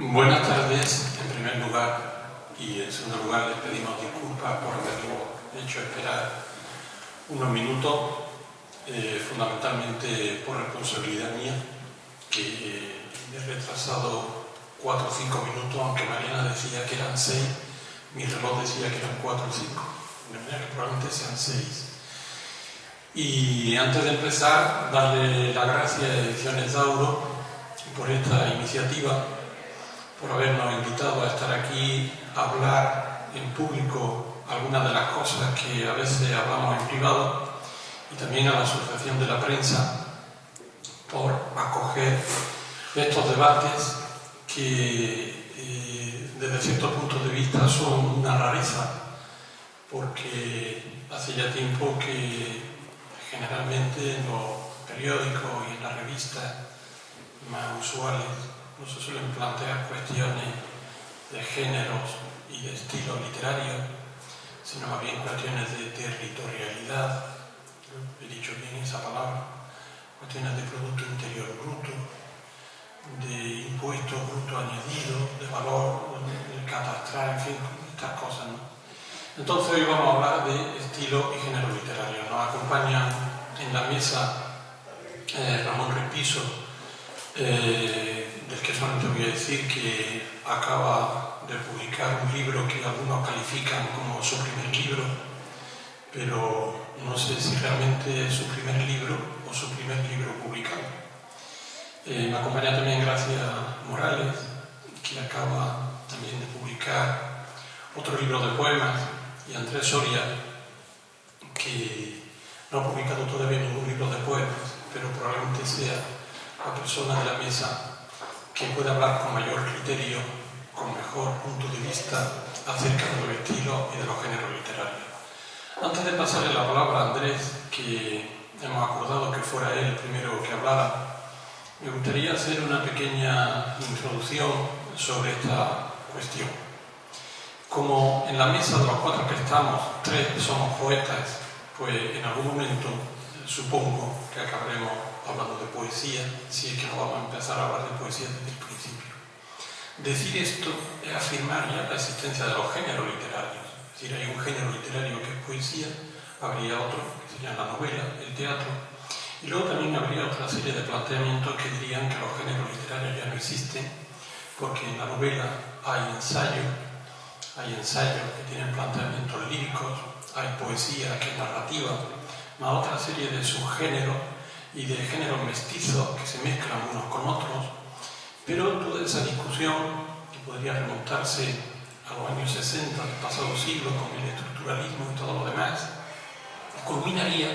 Buenas tardes, en primer lugar, y en segundo lugar les pedimos disculpas por haberlo hecho esperar unos minutos, fundamentalmente por responsabilidad mía, que me he retrasado 4 o 5 minutos, aunque Mariana decía que eran 6, mi reloj decía que eran 4 o 5, de manera que probablemente sean 6. Y antes de empezar, darle las gracias a Ediciones Dauro por esta iniciativa, por habernos invitado a estar aquí a hablar en público algunas de las cosas que a veces hablamos en privado, y también a la Asociación de la Prensa por acoger estos debates que desde cierto punto de vista son una rareza, porque hace ya tiempo que generalmente en los periódicos y en las revistas más usuales no se suelen plantear cuestiones de géneros y de estilo literario, sino más bien cuestiones de territorialidad, he dicho bien esa palabra, cuestiones de Producto Interior Bruto, de impuesto bruto añadido, de valor catastral, en fin, estas cosas, ¿no? Entonces hoy vamos a hablar de estilo y género literario. Nos acompañan en la mesa Ramón Repiso, del que solamente voy a decir que acaba de publicar un libro que algunos califican como su primer libro, pero no sé si realmente es su primer libro o su primer libro publicado. Me acompaña también Gracia Morales, que acaba también de publicar otro libro de poemas, y Andrés Soria, que no ha publicado todavía ningún libro de poemas, pero probablemente sea la persona de la mesa que puede hablar con mayor criterio, con mejor punto de vista acerca de los estilos y de los géneros literarios. Antes de pasarle la palabra a Andrés, que hemos acordado que fuera él el primero que hablara, me gustaría hacer una pequeña introducción sobre esta cuestión. Como en la mesa de los 4 que estamos, 3 somos poetas, pues en algún momento supongo que acabaremos hablando de poesía, si es que no vamos a empezar a hablar de poesía desde el principio. Decir esto es afirmar ya la existencia de los géneros literarios. Es decir, hay un género literario que es poesía, habría otro que sería la novela, el teatro, y luego también habría otra serie de planteamientos que dirían que los géneros literarios ya no existen, porque en la novela hay ensayos que tienen planteamientos líricos, hay poesía que es narrativa, más otra serie de subgéneros y de géneros mestizos que se mezclan unos con otros, pero toda esa discusión, que podría remontarse a los años 60 del pasado siglo con el estructuralismo y todo lo demás, culminaría,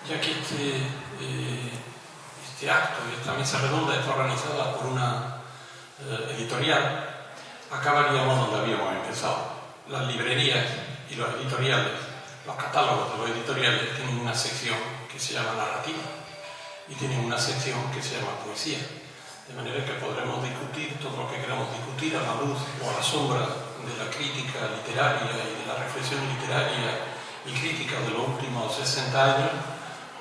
ya que este acto y esta mesa redonda está organizada por una editorial, acabaríamos donde habíamos empezado. Las librerías y los editoriales, los catálogos de los editoriales tienen una sección que se llama narrativa y tienen una sección que se llama poesía, de manera que podremos discutir todo lo que queramos discutir a la luz o a la sombra de la crítica literaria y de la reflexión literaria y crítica de los últimos 60 años,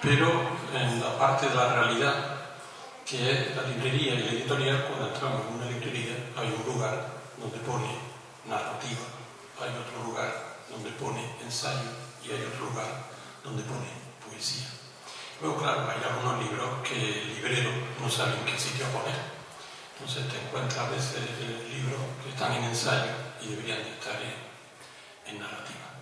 pero en la parte de la realidad que es la librería y la editorial. Cuando entramos en una librería hay un lugar donde pone narrativa, hay otro lugar donde pone ensayo y hay otro lugar donde pone poesía. Luego, claro, hay algunos libros que el librero no sabe en qué sitio poner. Entonces te encuentras a veces libros que están en ensayo y deberían de estar en narrativa.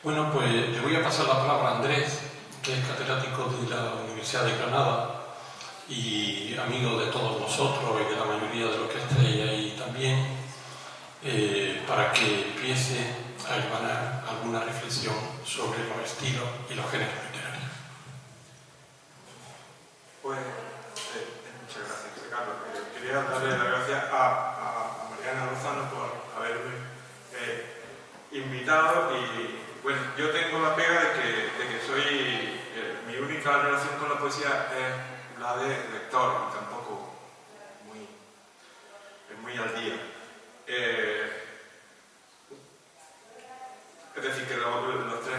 Bueno, pues le voy a pasar la palabra a Andrés, que es catedrático de la Universidad de Granada y amigo de todos nosotros y de la mayoría de los que estáis ahí también, para que empiece a emanar alguna reflexión sobre los estilos y los géneros literarios. Pues, muchas gracias, Ricardo. Quería darle las gracias a Mariana Lozano por haberme invitado. Y bueno, yo tengo la pega de que soy, mi única relación con la poesía es la de lector, y tampoco muy al día. Es decir, que los 3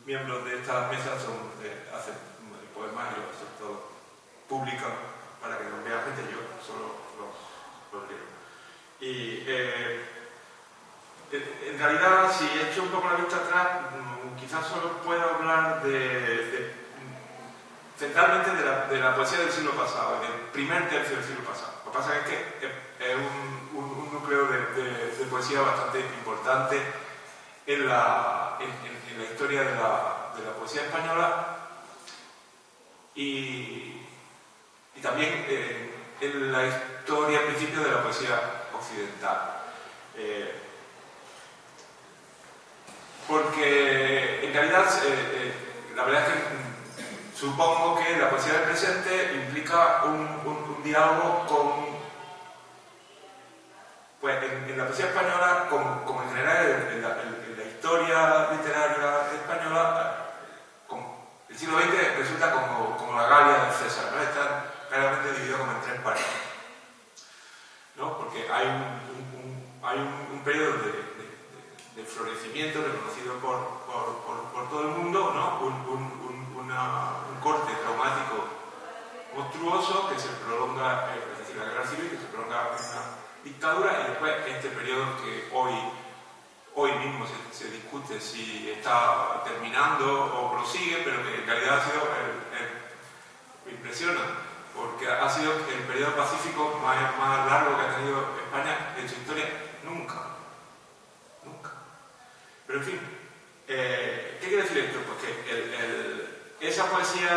miembros de esta mesa hacen poemas y los hacen todos públicos para que los vea gente. Yo solo los realidad, si echo un poco la vista atrás, quizás solo puedo hablar centralmente de la poesía del siglo pasado, del primer tercio del siglo pasado. Lo que pasa es que es un núcleo de poesía bastante importante en la historia de la poesía española y también en la historia, al principio, de la poesía occidental. Porque en realidad, la verdad es que supongo que la poesía del presente implica un diálogo con, pues en la poesía española, como en general en la historia literaria española, el siglo XX resulta como la Galia del César, ¿no? Está claramente dividido como en tres partes, ¿no? Porque hay un periodo de florecimiento reconocido por todo el mundo, ¿no? Un corte traumático monstruoso que se prolonga, es decir, la guerra civil, que se prolonga una dictadura, y después este periodo que hoy mismo se discute si está terminando o prosigue, pero que en realidad ha sido, me impresiona, porque ha sido el periodo pacífico más largo que ha tenido España en su historia. Nunca. Pero en fin, ¿qué quiere decir esto? Pues que esa poesía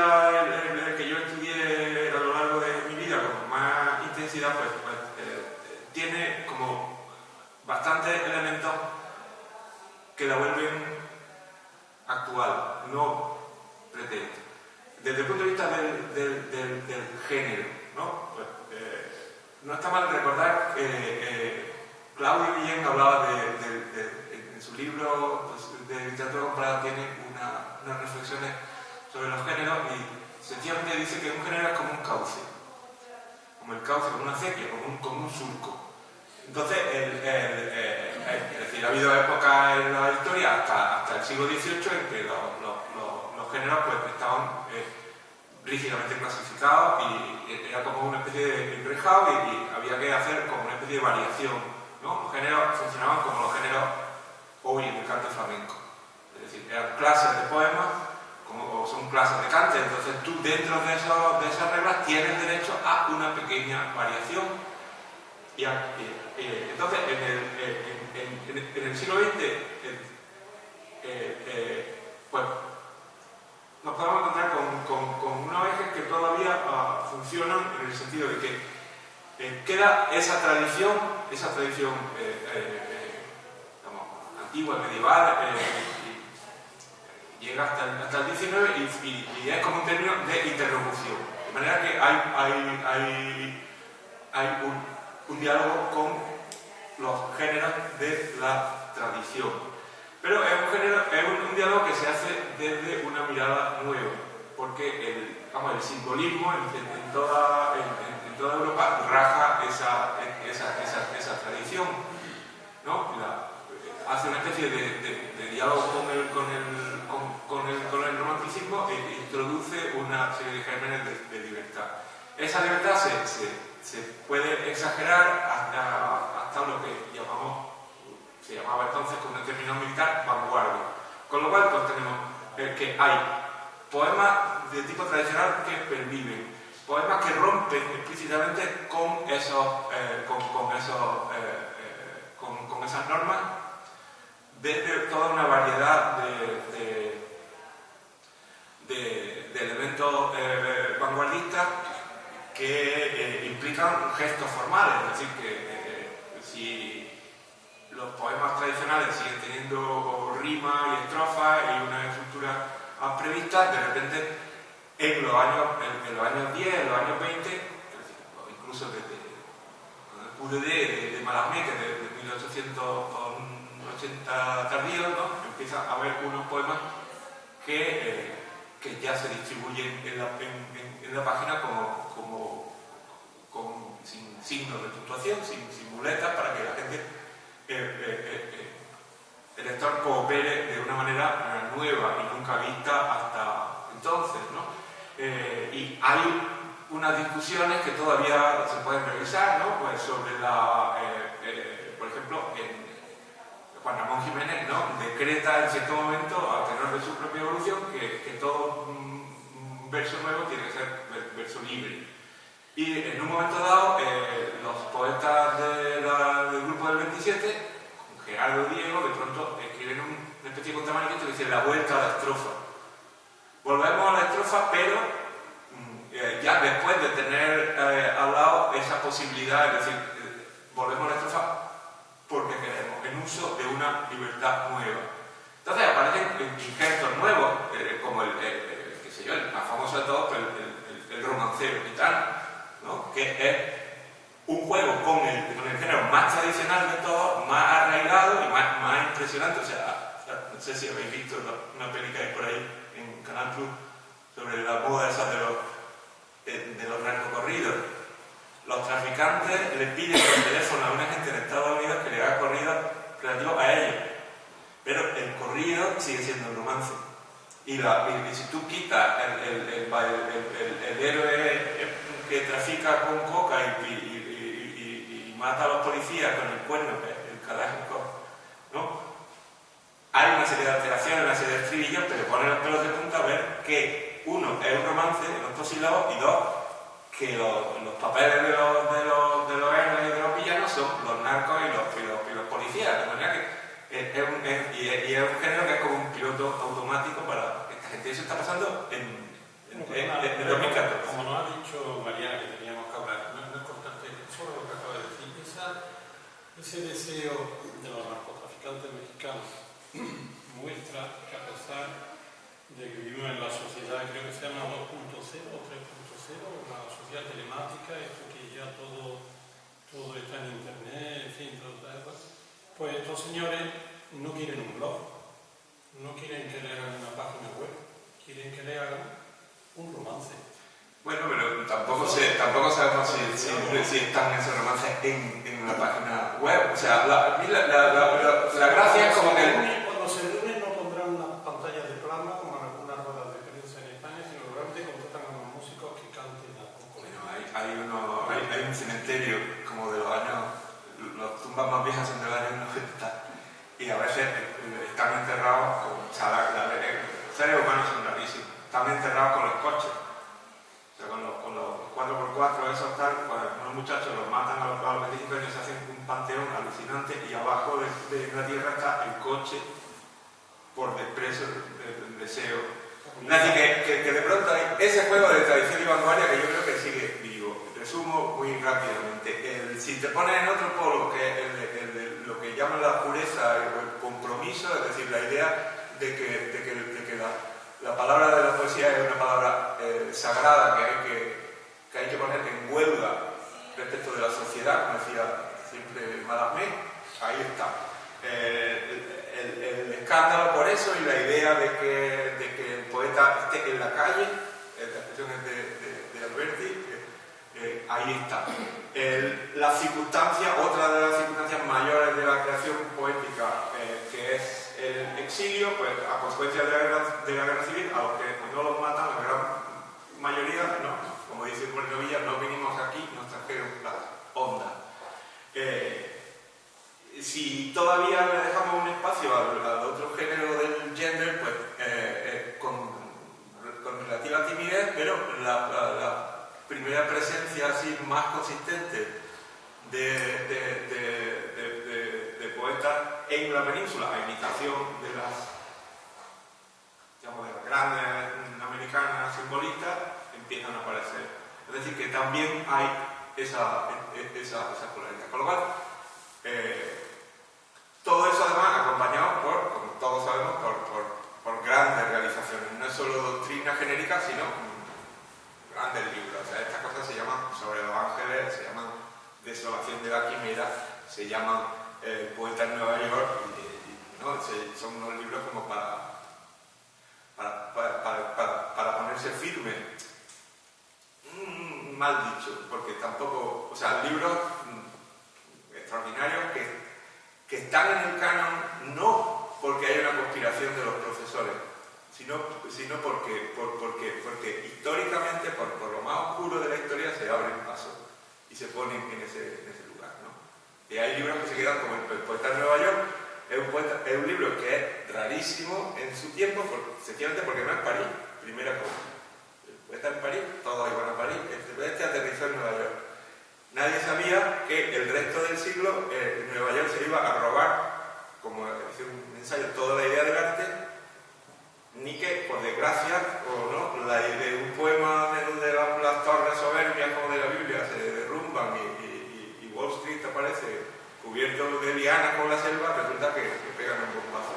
que yo estudié a lo largo de mi vida con más intensidad, pues tiene como bastantes elementos que la vuelven actual, no pretérita. Desde el punto de vista del género, ¿no? Pues, no está mal recordar que Claudio Guillén hablaba en su libro pues, de literatura comparada, tiene unas reflexiones sobre los géneros y sencillamente dice que un género es como un cauce, como el cauce, como una acequia, como un surco. Entonces, es decir, ha habido épocas en la historia hasta el siglo XVIII en que los géneros pues, estaban rígidamente clasificados y era como una especie de enrejado y había que hacer como una especie de variación, ¿no? Los géneros funcionaban como los géneros hoy en el cante flamenco, es decir, eran clases de poemas o son clases de cante, entonces tú dentro de esas reglas tienes derecho a una pequeña variación. Entonces, en el siglo XX, pues, nos podemos encontrar con unos ejes que todavía funcionan en el sentido de que queda esa tradición digamos, antigua, medieval, llega hasta el XIX y es como un término de interlocución. De manera que hay un diálogo con los géneros de la tradición. Pero es un diálogo que se hace desde una mirada nueva, porque el simbolismo en toda Europa raja esa tradición, ¿no? Hace una especie de diálogo con el romanticismo e introduce una serie de gérmenes de libertad. Esa libertad se puede exagerar hasta lo que se llamaba entonces con un término militar vanguardia. Con lo cual pues, tenemos que hay poemas de tipo tradicional que perviven, poemas que rompen explícitamente con esas normas desde toda una variedad de elementos vanguardistas que implican gestos formales, es decir, que si los poemas tradicionales siguen teniendo rimas y estrofas y una estructura más prevista, de repente en los años 10, en los años 20, incluso desde el QDD de Mallarmé, que de 1880 tardío, ¿no? Empieza a haber unos poemas que ya se distribuyen en la página sin signos de puntuación, sin muletas, para que la gente, el lector, coopere de una manera nueva y nunca vista hasta entonces, ¿no? Y hay unas discusiones que todavía se pueden revisar, ¿no? Pues sobre por ejemplo, Juan Ramón Jiménez, ¿no?, decreta en cierto momento, a tenor de su propia evolución, que todo verso nuevo tiene que ser verso libre. Y en un momento dado, los poetas del grupo del 27, con Gerardo Diego, de pronto escriben una especie de contramanifiesto que dice la vuelta a la estrofa. Volvemos a la estrofa, pero ya después de tener hablado esa posibilidad, es decir, volvemos a la estrofa porque queremos, en uso de una libertad nueva. Entonces aparecen injertos nuevos, como qué sé yo, el más famoso de todos, el romancero gitano, ¿no?, que es un juego con el género más tradicional de todos, más arraigado y más impresionante. O sea, no sé si habéis visto una peli que hay por ahí en Canal Plus sobre la moda esa de los narcocorridos. Los traficantes le piden por teléfono a una gente en Estados Unidos que le haga corridos relativos a ellos. Pero el corrido sigue siendo un romance. Y si tú quitas el héroe que trafica con coca y mata a los policías con el cuerno, el Kalashnikov, ¿no?, hay una serie de alteraciones, una serie de estribillos, pero pone los pelos de punta a ver que uno es un romance en 8 sílabos y dos, que los papeles de los héroes y de los villanos son los narcos y los policías, de manera que es un género que es como un piloto automático para esta gente. Eso está pasando en 2014. Como nos ha dicho Mariana, que teníamos que hablar, no es cortante, solo lo que acaba de decir, ese deseo de los narcotraficantes mexicanos muestra que a pesar de que vivimos en la sociedad, creo que se llama 2.0 o 3.0, la sociedad telemática, esto que ya todo está en internet, en fin, todo eso, pues estos señores no quieren un blog, no quieren que le hagan una página web, quieren que le hagan un romance. Bueno, pero tampoco sabemos si están esos romances en la página web. O sea, la gracia es como que... Cuando se reúnen no pondrán unas pantallas de plasma como en algunas ruedas de prensa en España, sino realmente contratan a unos músicos que canten a poco. Bueno, hay un cementerio como de los años... Las tumbas más viejas son de los años 90 y a veces están enterrados con... O sea, los seres humanos son rarísimos. Están enterrados con los coches. O sea, con los 4x4 esos tal, pues unos muchachos los matan a los 25 años, se hacen un panteón alucinante y abajo de la tierra está el coche por desprecio del deseo. Es decir, que de pronto hay ese juego de tradición y vanguardia que yo creo que sigue vivo. Resumo muy rápidamente. Si te pones en otro polo, que es el de lo que llaman la pureza o el compromiso, es decir, la idea de que la palabra de la poesía es una palabra sagrada que hay que poner en huelga respecto de la sociedad, como decía siempre Malamé, ahí está. El escándalo por eso y la idea de que el poeta esté en la calle, la expresión es de Alberti, ahí está. La circunstancia, otra de las circunstancias mayores de la creación poética, que es el exilio, pues a consecuencia de la guerra civil, a los que no los matan, la gran mayoría, ¿no? Como dice Moreno Villa, no vinimos aquí, nos trajeron las ondas. Si todavía le dejamos un espacio al otro género del gender, pues con relativa timidez, pero la primera presencia así más consistente de poetas en la península, a imitación de las grandes americanas simbolistas, empiezan a aparecer. Es decir, que también hay esa polaridad. Con lo cual, todo eso además acompañado por, como todos sabemos, por grandes realizaciones. No es solo doctrina genérica, sino grandes libros. O sea, estas cosas se llaman Sobre los Ángeles, se llaman Desolación de la Quimera, se llaman Poeta en Nueva York, ¿no? Son unos libros como para ponerse firme. Mal dicho, porque tampoco... O sea, libros extraordinarios que están en el canon no porque hay una conspiración de los profesores, sino porque históricamente, por lo más oscuro de la historia, se abren paso y se ponen en ese lugar, ¿no? Y hay libros que se quedan como el Poeta en Nueva York, es un libro que es rarísimo en su tiempo, sencillamente porque no es París, primera cosa. El poeta en París, todos iban a París, este aterrizó en Nueva York. Nadie sabía que el resto del siglo Nueva York se iba a robar, como dice un ensayo, toda la idea del arte, ni que, por desgracia, o no, la idea de un poema de donde las torres soberbias como de la Biblia se derrumban y Wall Street aparece cubierto de lianas con la selva, resulta que pegan un bombazo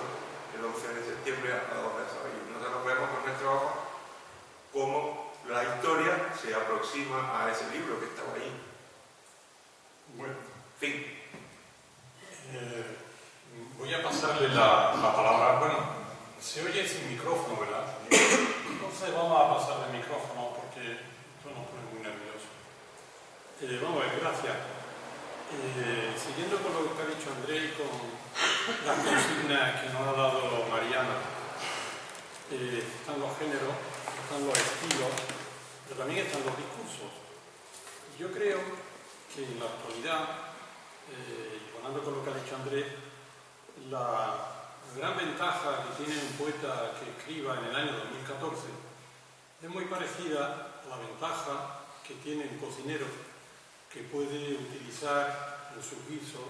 el 11 de septiembre a 2 de abril. Nosotros vemos con nuestros ojos cómo la historia se aproxima a ese libro que estaba ahí. Bueno, Fin. Voy a pasarle la palabra. Bueno, se oye sin micrófono, ¿verdad? Entonces vamos a pasarle el micrófono porque esto nos pone muy nervioso. Vamos a ver, gracias. Siguiendo con lo que ha dicho André y con las consignas que nos ha dado Mariana, están los géneros, están los estilos, pero también están los discursos. Yo creo que en la actualidad, y hablando con lo que ha dicho Andrés, la gran ventaja que tiene un poeta que escriba en el año 2014 es muy parecida a la ventaja que tiene un cocinero que puede utilizar en sus guisos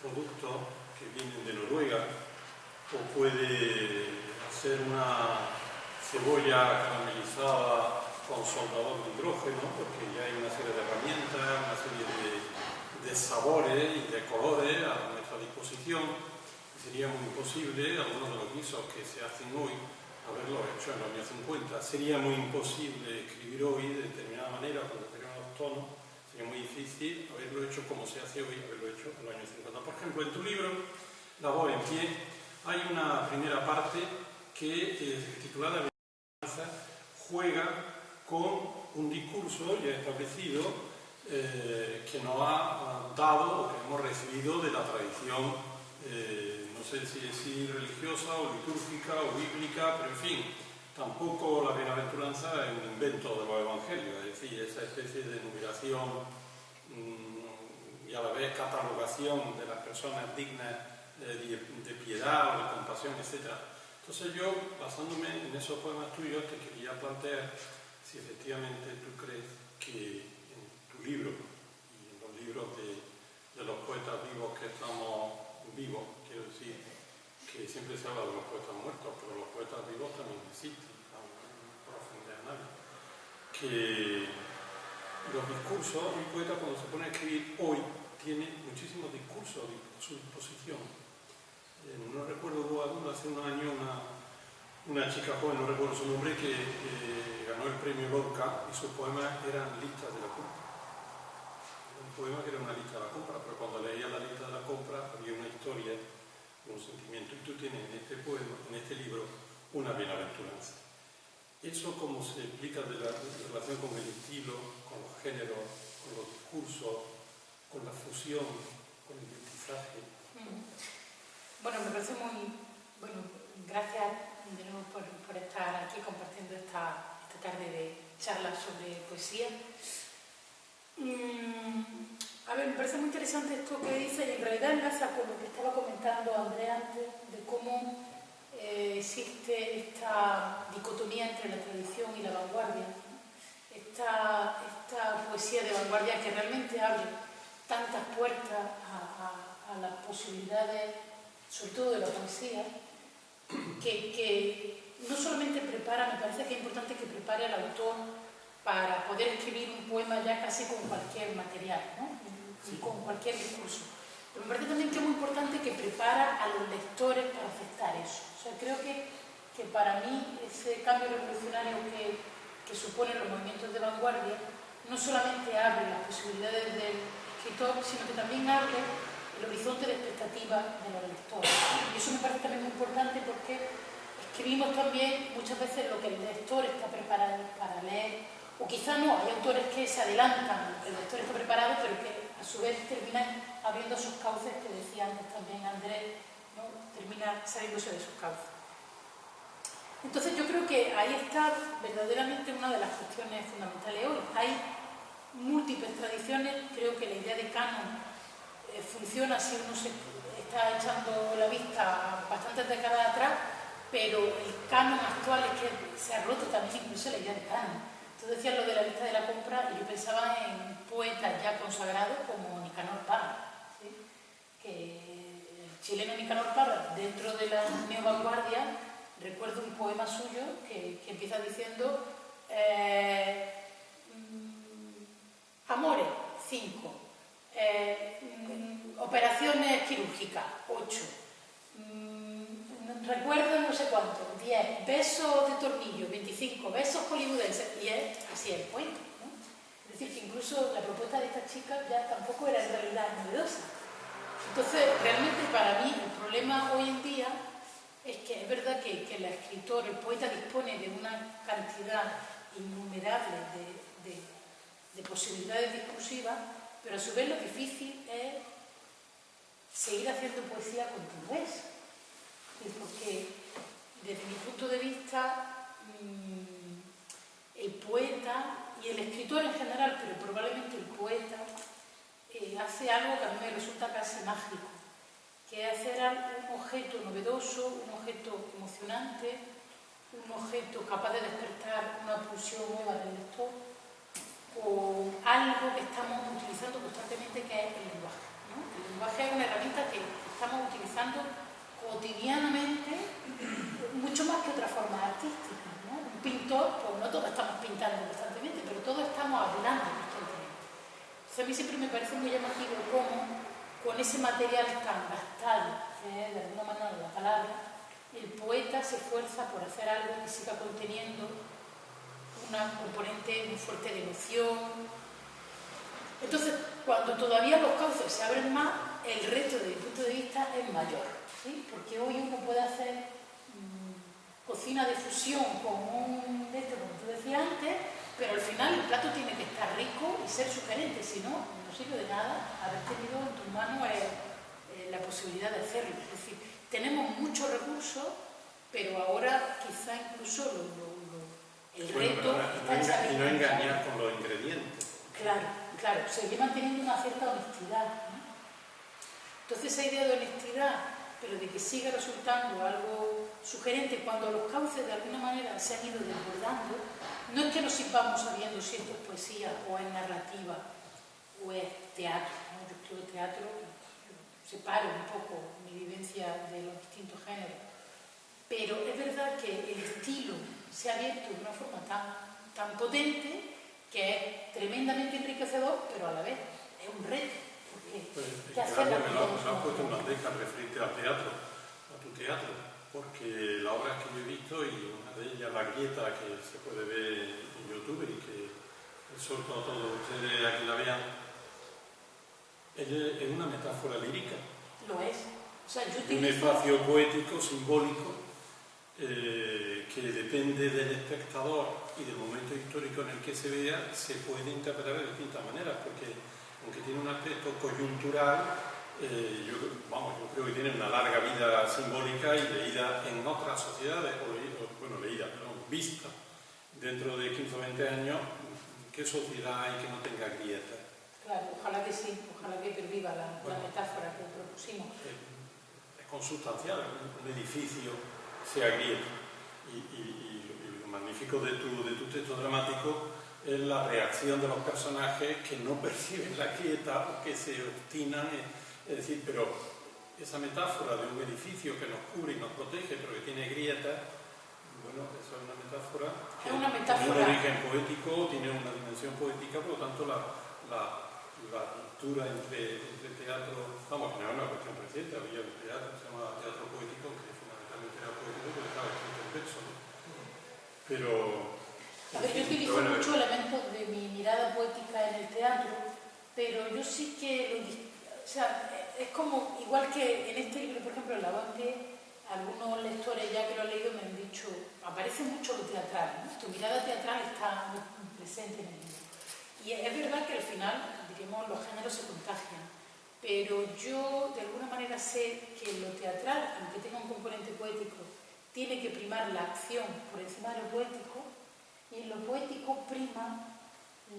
productos que vienen de Noruega, o puede hacer una cebolla caramelizada con soldador de hidrógeno, porque ya hay una serie de herramientas, una serie de sabores y de colores a nuestra disposición. Sería muy imposible algunos de los guisos que se hacen hoy haberlo hecho en los años 50. Sería muy imposible escribir hoy de determinada manera, con determinados tonos. Sería muy difícil haberlo hecho como se hace hoy, haberlo hecho en los años 50. Por ejemplo, en tu libro, La voz en pie, hay una primera parte que, titulada juega con un discurso ya establecido que nos ha dado o que hemos recibido de la tradición, no sé si decir religiosa o litúrgica o bíblica, pero en fin, tampoco la bienaventuranza es un invento de los evangelios, es decir, esa especie de numeración y a la vez catalogación de las personas dignas de piedad o de compasión, etc. Entonces yo, basándome en esos poemas tuyos, te quería plantear si efectivamente tú crees que en tu libro y en los libros de los poetas vivos que estamos vivos, quiero decir, que siempre se habla de los poetas muertos, pero los poetas vivos también existen, por ofender a nadie, que los discursos, un poeta cuando se pone a escribir hoy tiene muchísimos discursos a su disposición. No recuerdo, hubo hace un año una chica joven, no recuerdo su nombre, que ganó el premio Lorca y sus poemas eran listas de la compra. Un poema que era una lista de la compra, pero cuando leía la lista de la compra había una historia, un sentimiento. Y tú tienes en este poema, en este libro, una bienaventuranza. Eso cómo se explica de la relación con el estilo, con los géneros, con los discursos, con la fusión, con el mestizaje. Bueno, me parece muy... Bueno, gracias de nuevo por estar aquí compartiendo esta tarde de charlas sobre poesía. A ver, me parece muy interesante esto que dice y en realidad enlaza con lo que estaba comentando André antes de cómo existe esta dicotomía entre la tradición y la vanguardia, ¿no? Esta poesía de vanguardia que realmente abre tantas puertas a las posibilidades, sobre todo de la poesía, que no solamente prepara, me parece que es importante que prepare al autor para poder escribir un poema ya casi con cualquier material, ¿no? Con cualquier discurso. Pero me parece también que es muy importante que prepara a los lectores para aceptar eso. O sea, creo que para mí ese cambio revolucionario que suponen los movimientos de vanguardia no solamente abre las posibilidades del escritor, sino que también abre el horizonte de expectativa de los lectores. Y eso me parece también muy importante porque escribimos también muchas veces lo que el lector está preparado para leer, o quizá no, hay autores que se adelantan, el lector está preparado, pero que a su vez terminan abriendo sus cauces, que decía antes también Andrés, ¿no? Termina saliéndose de sus cauces. Entonces yo creo que ahí está verdaderamente una de las cuestiones fundamentales hoy. Hay múltiples tradiciones, creo que la idea de canon funciona si uno se está echando la vista bastantes décadas atrás, pero el canon actual es que se ha roto también incluso la idea de canon. Tú decías lo de la lista de la compra y yo pensaba en poetas ya consagrados como Nicanor Parra, ¿sí? Que el chileno Nicanor Parra, dentro de la neovanguardia, recuerdo un poema suyo que empieza diciendo amores, 5, operaciones quirúrgicas, 8, recuerdo no sé cuánto, 10, besos de tornillo, 25, besos hollywoodenses, y es así el cuento, ¿no? Es decir, que incluso la propuesta de esta chica ya tampoco era en realidad novedosa. Entonces, realmente para mí el problema hoy en día es que es verdad que el escritor, el poeta dispone de una cantidad innumerable de posibilidades discursivas, pero a su vez lo difícil es seguir haciendo poesía con tu hueso. Porque desde mi punto de vista el poeta y el escritor en general, pero probablemente el poeta, hace algo que a mí me resulta casi mágico, que es hacer un objeto novedoso, un objeto emocionante, un objeto capaz de despertar una pulsión nueva del lector, o algo que estamos utilizando constantemente, que es el lenguaje, ¿no? El lenguaje es una herramienta que estamos utilizando cotidianamente, mucho más que otras formas artísticas, ¿no? Un pintor, pues no todos estamos pintando constantemente, pero todos estamos hablando constantemente. Entonces, a mí siempre me parece muy llamativo cómo con ese material tan gastado, que es de alguna manera la palabra, el poeta se esfuerza por hacer algo que siga conteniendo una componente muy fuerte de emoción. Entonces, cuando todavía los cauces se abren más, el reto desde mi punto de vista es mayor, ¿sí? Porque hoy uno puede hacer cocina de fusión con un de esto, como tú decías antes, pero al final el plato tiene que estar rico y ser sugerente, si no, no sirve de nada haber tenido en tus manos la posibilidad de hacerlo. Es decir, tenemos muchos recursos, pero ahora quizá incluso el reto está en saber. Y no engañar con los ingredientes. Claro, seguir manteniendo una cierta honestidad, ¿no? Entonces esa idea de honestidad, pero de que siga resultando algo sugerente cuando los cauces de alguna manera se han ido desbordando, no es que nos sirvamos sabiendo si esto es poesía o es narrativa o es teatro, ¿no? Yo escribo teatro, separo un poco mi vivencia de los distintos géneros, pero es verdad que el estilo se ha abierto de una forma tan potente que es tremendamente enriquecedor, pero a la vez es un reto. Me lo has puesto en bandeja referente al teatro, a tu teatro, porque las obras que yo he visto, y una de ellas, La Grieta, que se puede ver en YouTube y que exhorto a todos ustedes a que la vean, es una metáfora lírica. Lo es. O sea, yo un espacio poético, simbólico, que depende del espectador y del momento histórico en el que se vea, se puede interpretar de distintas maneras, porque aunque tiene un aspecto coyuntural, yo creo que tiene una larga vida simbólica y leída en otras sociedades, vista dentro de 15 o 20 años, ¿qué sociedad hay que no tenga grietas? Claro, ojalá que sí, ojalá que perviva la metáfora que propusimos. Es consustancial, un edificio sea grieta. Y lo magnífico de tu texto dramático es la reacción de los personajes que no perciben la grieta o que se obstinan. Es decir, pero esa metáfora de un edificio que nos cubre y nos protege, pero que tiene grietas, bueno, eso es una metáfora que tiene un origen poético, tiene una dimensión poética, por lo tanto la ruptura entre teatro, que no es una cuestión reciente, había un teatro que se llama teatro poético, que fundamentalmente era poético porque estaba escrito en verso, ¿no? Pero... A ver, yo utilizo mucho elementos de mi mirada poética en el teatro, pero yo sí que o sea, es como, igual que en este libro, por ejemplo, en La Banque, algunos lectores ya que lo han leído me han dicho, aparece mucho lo teatral, ¿no? Tu mirada teatral está muy presente en el libro. Y es verdad que al final, diríamos, los géneros se contagian, pero yo de alguna manera sé que lo teatral, aunque tenga un componente poético, tiene que primar la acción por encima de lo poético, y en lo poético prima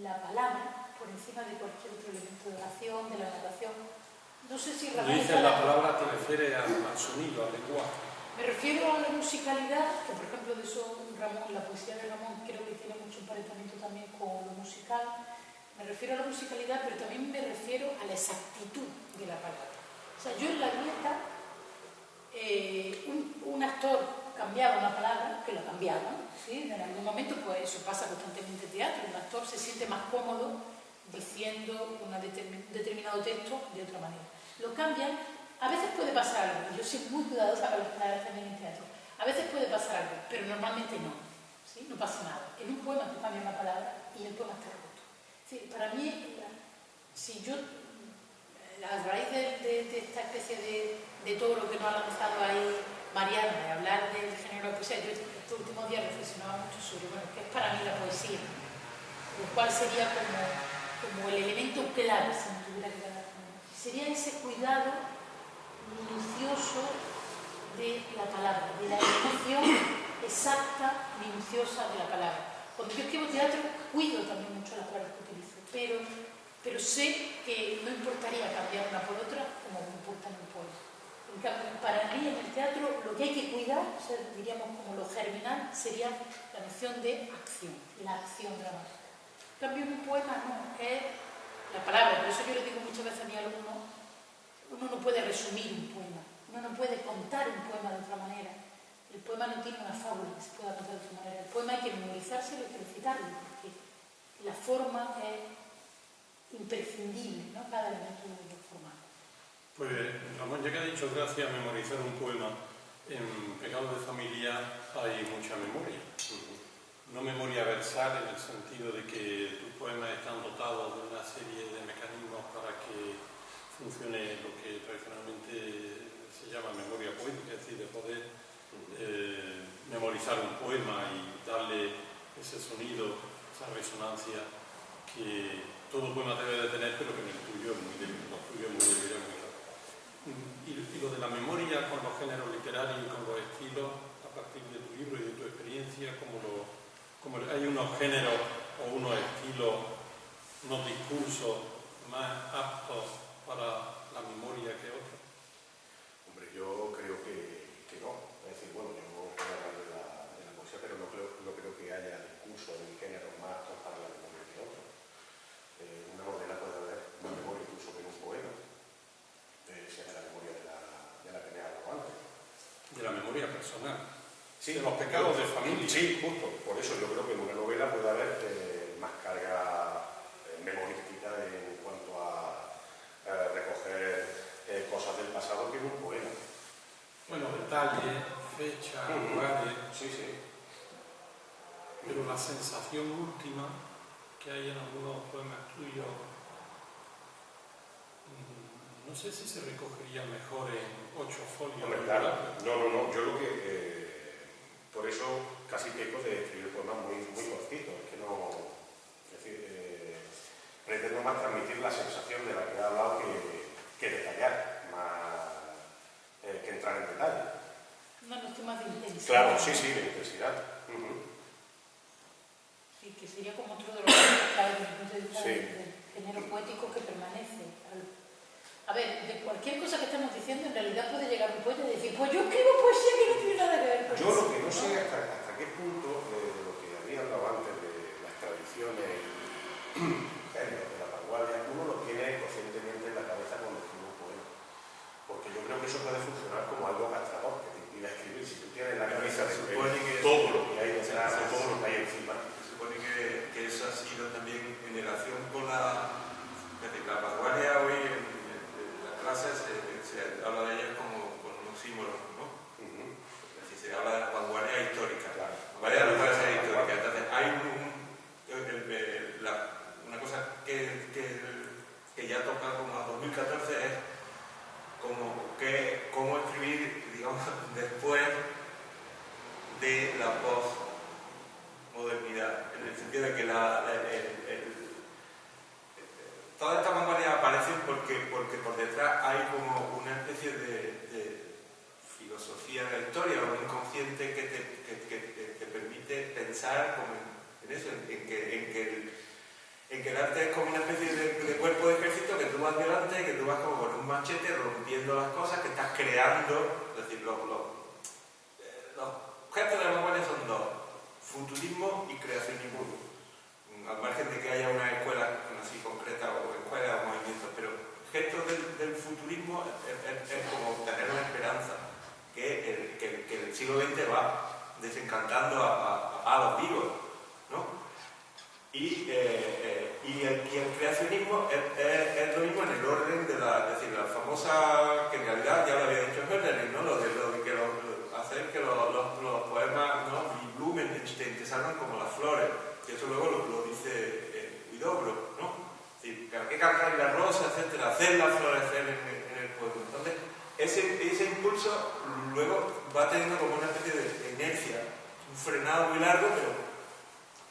la palabra por encima de cualquier otro elemento de la acción, de la narración. No sé si Cuando dices la palabra te refieres al sonido, al lenguaje. Me refiero a la musicalidad, que por ejemplo de eso Ramón, la poesía de Ramón creo que tiene mucho emparentamiento también con lo musical. Me refiero a la musicalidad, pero también me refiero a la exactitud de la palabra. O sea, yo en la grieta, un actor cambiaba una palabra, que la cambiaba, ¿sí? En algún momento, pues eso pasa constantemente en teatro, un actor se siente más cómodo diciendo un determinado texto de otra manera. Lo cambian, a veces puede pasar algo, yo soy muy cuidadosa con las palabras también en teatro, a veces puede pasar algo, pero normalmente no, ¿sí? No pasa nada. En un poema te cambia una palabra y el poema está roto. Sí, para mí, si yo, a raíz de esta especie de todo lo que nos ha lanzado ahí Mariana, de hablar del género de poesía, yo estos últimos días reflexionaba mucho sobre, bueno, qué es para mí la poesía, cuál sería como el elemento clave, si me tuviera que dar, sería ese cuidado minucioso de la palabra, de la elección exacta, minuciosa de la palabra. Cuando yo escribo teatro, cuido también mucho las palabras que utilizo, pero sé que no importaría cambiar una por otra como me importa en un poema. En cambio, para mí en el teatro lo que hay que cuidar, o sea, diríamos como lo germinal, sería la noción de acción, la acción dramática. En cambio, en un poema no, es la palabra. Por eso yo le digo muchas veces a mi alumno, uno no puede resumir un poema, uno no puede contar un poema de otra manera. El poema no tiene una fábula que se pueda contar de otra manera. El poema hay que memorizárselo, hay que recitarlo, porque la forma es imprescindible, ¿no? Cada elemento de forma. Pues Ramón, ya que ha dicho gracias a memorizar un poema, en Pecados de Familia hay mucha memoria. No memoria versal en el sentido de que tus poemas están dotados de una serie de mecanismos para que funcione lo que tradicionalmente se llama memoria poética, es decir, de poder memorizar un poema y darle ese sonido, esa resonancia que todo poema debe de tener, pero que en el tuyo es muy débil, lo tuyo es muy débil, muy raro. Y lo de la memoria con los géneros literarios y con los estilos, a partir de tu libro y de tu experiencia, como hay unos géneros o unos estilos, unos discursos más aptos para la memoria que otros. Hombre, yo creo que no. Es decir, bueno, yo voy a hablar de la poesía, pero no creo que haya discursos ni géneros más aptos para la memoria que otros. Una novela puede haber más memoria incluso que en un poema, si es la memoria de la que me he hablado antes. De la memoria personal. Sí, de los pecados de familia. Sí, justo. Por eso yo creo que en una novela puede haber más carga memorística en cuanto a recoger cosas del pasado que en un poema. Bueno, detalles, fechas, lugares. Sí, sí. Pero la sensación última que hay en algunos poemas tuyos, no sé si se recogería mejor en 8 folios. Hombre, claro. No. Yo lo que... por eso casi peco de escribir poemas muy cortitos. Es que no... Es decir, pretendo más transmitir la sensación de la que he hablado que detallar, más que entrar en detalle. Una noción más de intensidad. Claro, sí, de intensidad. Sí, que sería como otro de los puntos del género poético que permanece. A ver, de cualquier cosa que estamos diciendo, en realidad puede llegar un poeta y decir, pues yo escribo poesía que no tiene nada que ver con eso. Yo lo que no sé hasta qué punto, de lo que había hablado antes de las tradiciones y géneros de la vanguardia, uno lo tiene conscientemente en la cabeza cuando escribe un poema. Porque yo creo que eso puede funcionar como algo castrador, que te impide escribir. Si tú tienes en la cabeza todo lo que hay detrás, todo lo que hay encima. Se supone que eso ha sido también en relación con la vanguardia hoy en las clases se habla de ellas como con unos símbolos, ¿no? Es decir, se habla de la vanguardia histórica. Claro. La vanguardia de la clase histórica. Entonces, hay una cosa que ya toca como a 2014 es cómo escribir, digamos, después de la postmodernidad, en el sentido de que toda esta vanguardia aparece porque por detrás hay como una especie de filosofía de la historia, o un inconsciente que te permite pensar como en eso, en que el arte es como una especie de cuerpo de ejército que tú vas delante, que tú vas como con un machete rompiendo las cosas, que estás creando, es decir, los gestos de la vanguardia son dos: futurismo y creacionismo. Al margen de que haya una escuela así concreta o escuela o movimientos, pero gestos del futurismo es como tener una esperanza que el siglo XX va desencantando a los vivos, ¿no? Y el creacionismo es lo mismo en el orden de es decir, la famosa, que en realidad ya lo había dicho Hölderlin, ¿no? Lo de que hacer que los poemas, ¿no?, blumen, te salgan como las flores, y eso luego lo dice Huidobro, ¿no? Es decir, que hay que cantar la rosa, etcétera, hacerla florecer en el pueblo. Entonces, ese impulso luego va teniendo como una especie de inercia, un frenado muy largo, pero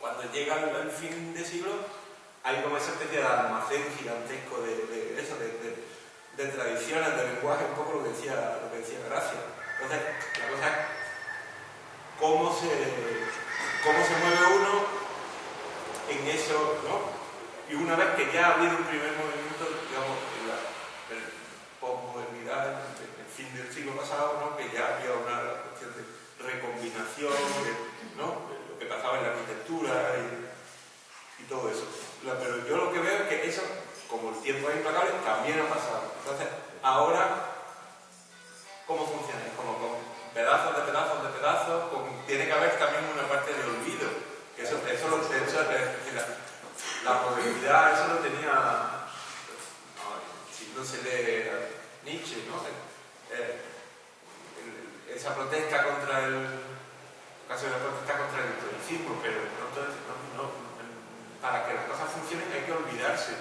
cuando llega al fin de siglo hay como esa especie de almacén gigantesco de tradiciones, de lenguaje, un poco lo que decía Gracia. Entonces, la cosa es cómo se mueve uno en eso, ¿no? Y una vez que ya ha habido un primer movimiento, digamos, en la posmodernidad, en el fin del siglo pasado, ¿no?, que ya había una cuestión de recombinación, ¿no?, lo que pasaba en la arquitectura y todo eso. Pero yo lo que veo es que eso, como el tiempo es implacable, también ha pasado. Entonces, ahora, ¿cómo funciona? Como con pedazos de pedazos de pedazos, tiene que haber también una parte de olvido. La modernidad, eso lo tenía, si no se lee Nietzsche, ¿no? Esa protesta contra la protesta contra el historicismo, pero para que las cosas funcionen hay que olvidarse.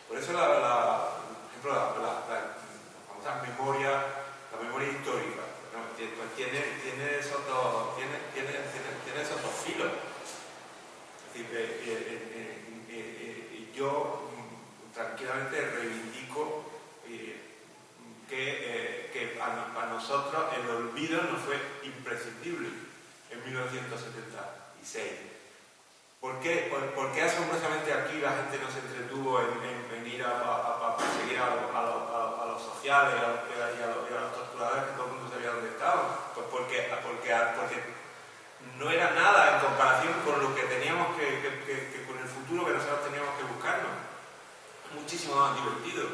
Por eso por ejemplo, la famosa memoria histórica, ¿no?, pues tiene esos dos filos. Es decir, yo tranquilamente reivindico que para nosotros el olvido no fue imprescindible en 1976. ¿Por qué asombrosamente aquí la gente no se entretuvo en ir a perseguir a los sociales y a los torturadores, que todo el mundo sabía dónde estaban? Pues porque no era nada en comparación con lo que teníamos con el futuro que nosotros teníamos que buscarnos. Muchísimo más divertido,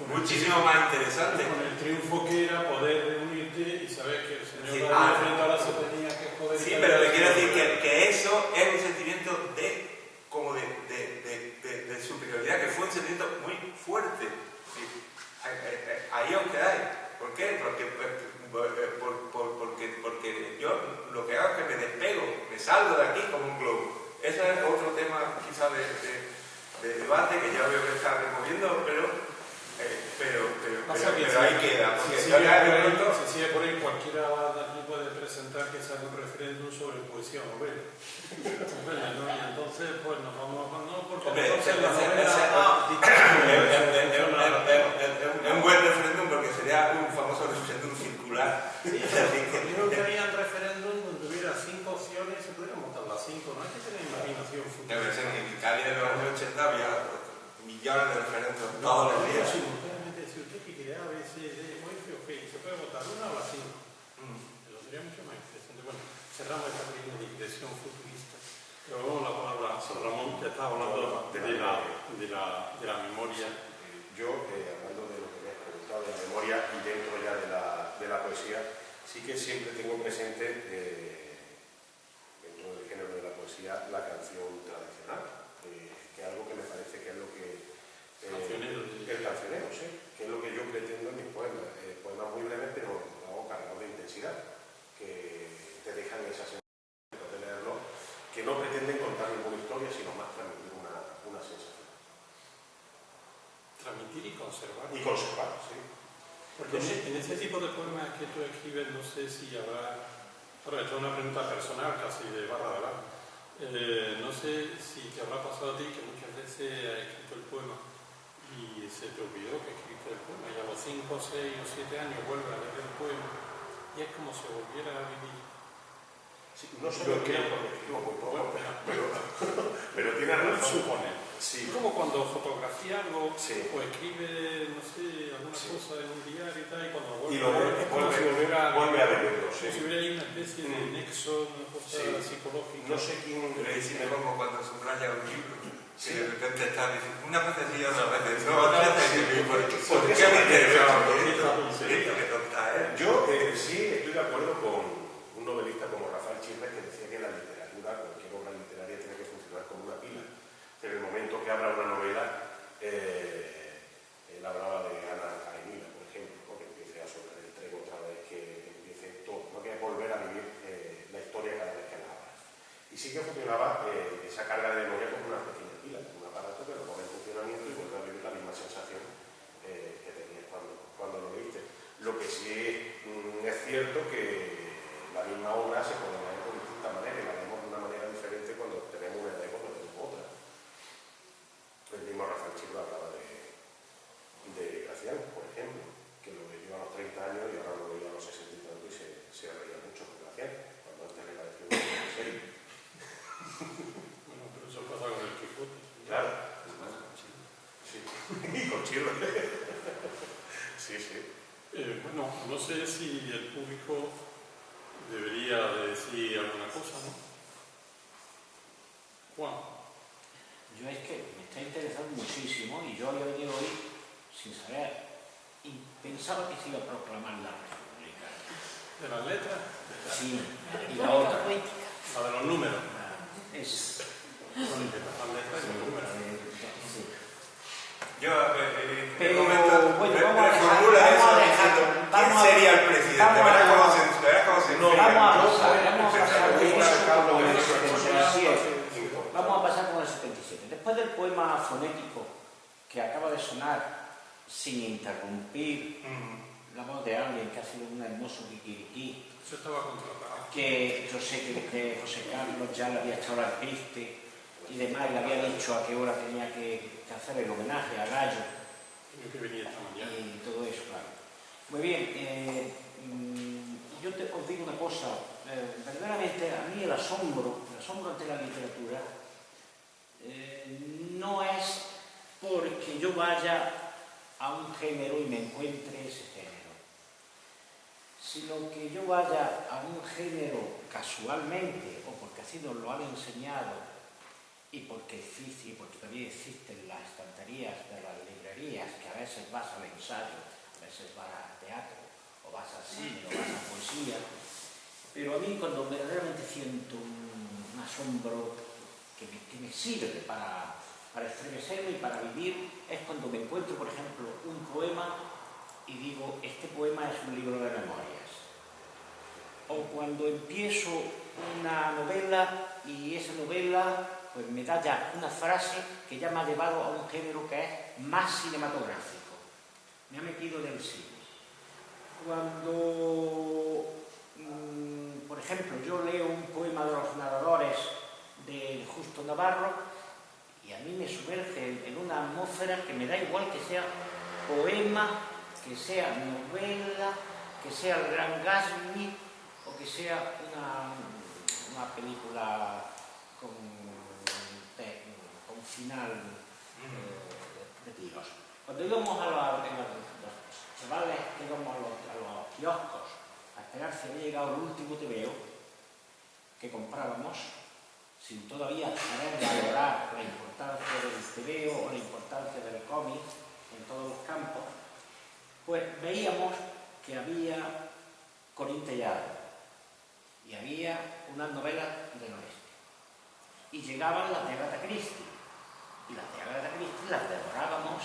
muchísimo más interesante. Con el triunfo que era poder reunirte y saber que el señor ahora se tenía que joder. Sí, pero le quiero decir que eso es un sentimiento de superioridad, que fue un sentimiento muy fuerte. Ahí os quedáis. ¿Por qué? Porque yo lo que hago es que me despego, me salgo de aquí como un globo. Ese es otro tema quizás de debate que ya veo que está removiendo, pero ahí queda. Si sigue por ahí, cualquiera de aquí puede presentar que se haga un referéndum sobre poesía o novela. ¿No? Y entonces, pues nos vamos a... No, porque entonces la novela... Es un buen referéndum porque sería un famoso referéndum circular. Sí, yo que haría un referéndum donde hubiera 5 opciones y se pudieran votar las 5, no hay que tener imaginación futura. En Italia de los años 80 había millones de referéndums todos los días. Simultáneamente, si usted quiere A, B, C, D, o F, o G, se puede votar una o las 5. Pero sería mucho más interesante. Bueno, cerramos esta pequeña digresión futurista. Pero vamos a la palabra a San Ramón, que estaba hablando de la memoria. Yo, hablando de lo que me has preguntado de la memoria y dentro ya de la poesía, sí que siempre tengo presente, dentro del género de la poesía, la canción tradicional, que es algo que me parece que es lo que... el cancionero, sí, que es lo que yo pretendo en mis poemas. Poemas muy breves, pero hago cargados de intensidad, que te dejan esa sensación de leerlo, que no pretenden contar ninguna historia, sino más transmitir una sensación. Transmitir y conservar. Y conservar, sí. Porque en ese tipo de poemas que tú escribes, no sé si habrá... Bueno, esto es una pregunta personal, casi de barra de bar. No sé si te habrá pasado a ti que muchas veces has escrito el poema y se te olvidó que escribiste el poema y a los 5, 6 o 7 años vuelves a leer el poema y es como si volviera a vivir. Sí, no sé lo que es porque escribo muy poco, pero tiene razón. Suponer. Sí. Como cuando fotografía algo Sí. o escribe, no sé, alguna Sí. cosa en un diario y tal, y cuando Y lo es como si volviera vuelve a verlo. Sí, si hubiera ahí una especie de nexo, una cosa Sí. psicológica. No sé quién... Pero ahí sí me pongo cuando subraya un libro. Sí. Que de repente está diciendo, una vez sí, otra vez no, otra vez sí, ¿por qué eso me me interesa? interesa. Esto que tonta, ¿eh? Yo sí estoy de acuerdo con un novelista como Rafael Chirres, que decía que la literatura, cualquier obra literaria, tiene que funcionar como una pila. En el momento que abra una novela, él hablaba de Ana Karenina, por ejemplo, ¿no? Que empiece a sonar el tren otra vez, que empiece todo, ¿no? Que es volver a vivir la historia cada vez que la abra. Y sí que funcionaba esa carga de memoria como una pequeña pila, un aparato que lo pone en funcionamiento y vuelve a vivir la misma sensación que tenías cuando lo leíste. Lo que sí es cierto que la misma obra se puede leer de distintas maneras y la leemos de una manera diferente cuando tenemos una edad y cuando tenemos otra. El mismo Rafael Chirres hablaba de Gracián, por ejemplo, que lo leyó a los 30 años y ahora lo leía a los 60 y tanto y se reía mucho con Gracián, cuando antes le pareció una serie. Bueno, pero eso pasa con el Quijote. Claro. Sí. Y con Chirres. Sí, sí. Bueno, no sé si el público debería decir alguna cosa, ¿no? Juan. Yo es que me está interesando muchísimo y yo había venido hoy sin saber y pensaba que se iba a proclamar la República. ¿De las letras? Sí, y la otra. La de los números. Es... Bueno, que las letras y los números. Sí. Yo, Pero, momento, bueno, reformula eso diciendo, ¿quién sería el presidente? Verás cómo se Vamos a pasar con el 77. Después del poema fonético que acaba de sonar sin interrumpir la voz de alguien que ha sido un hermoso kikiriki, Eso estaba contratado. que yo sé que José Carlos ya le había echado al triste y demás, y le había dicho a qué hora tenía que hacer el homenaje a Gallo. Creo que venía esta mañana. Y todo eso, claro. Muy bien, yo os digo una cosa, verdaderamente a mí el asombro ante la literatura no es porque yo vaya a un género y me encuentre ese género, sino que yo vaya a un género casualmente o porque así nos lo han enseñado y porque todavía existen las estanterías de las librerías, que a veces vas al ensayo, a veces vas al teatro, o vas al cine, o vas a poesía. Pero a mí cuando verdaderamente siento un asombro que me sirve para estremecerme y para vivir, es cuando me encuentro, por ejemplo, un poema y digo, este poema es un libro de memorias. O cuando empiezo una novela y esa novela pues me da ya una frase que ya me ha llevado a un género que es más cinematográfico. Me ha metido en el cine. Cuando, por ejemplo, yo leo un poema de los nadadores de Justo Navarro y a mí me sumerge en una atmósfera que me da igual que sea poema, que sea novela, que sea el Gran Gatsby o que sea una película con final de tiros. Cuando íbamos a los chavales, que íbamos a los kioscos a esperar si había llegado el último TVO que comprábamos, sin todavía saber valorar la importancia del TVO o la importancia del cómic en todos los campos, pues veíamos que había Corín Tellado y había unas novelas del oeste. Y llegaban las de Agatha Christie. Y las de Agatha Christie las devorábamos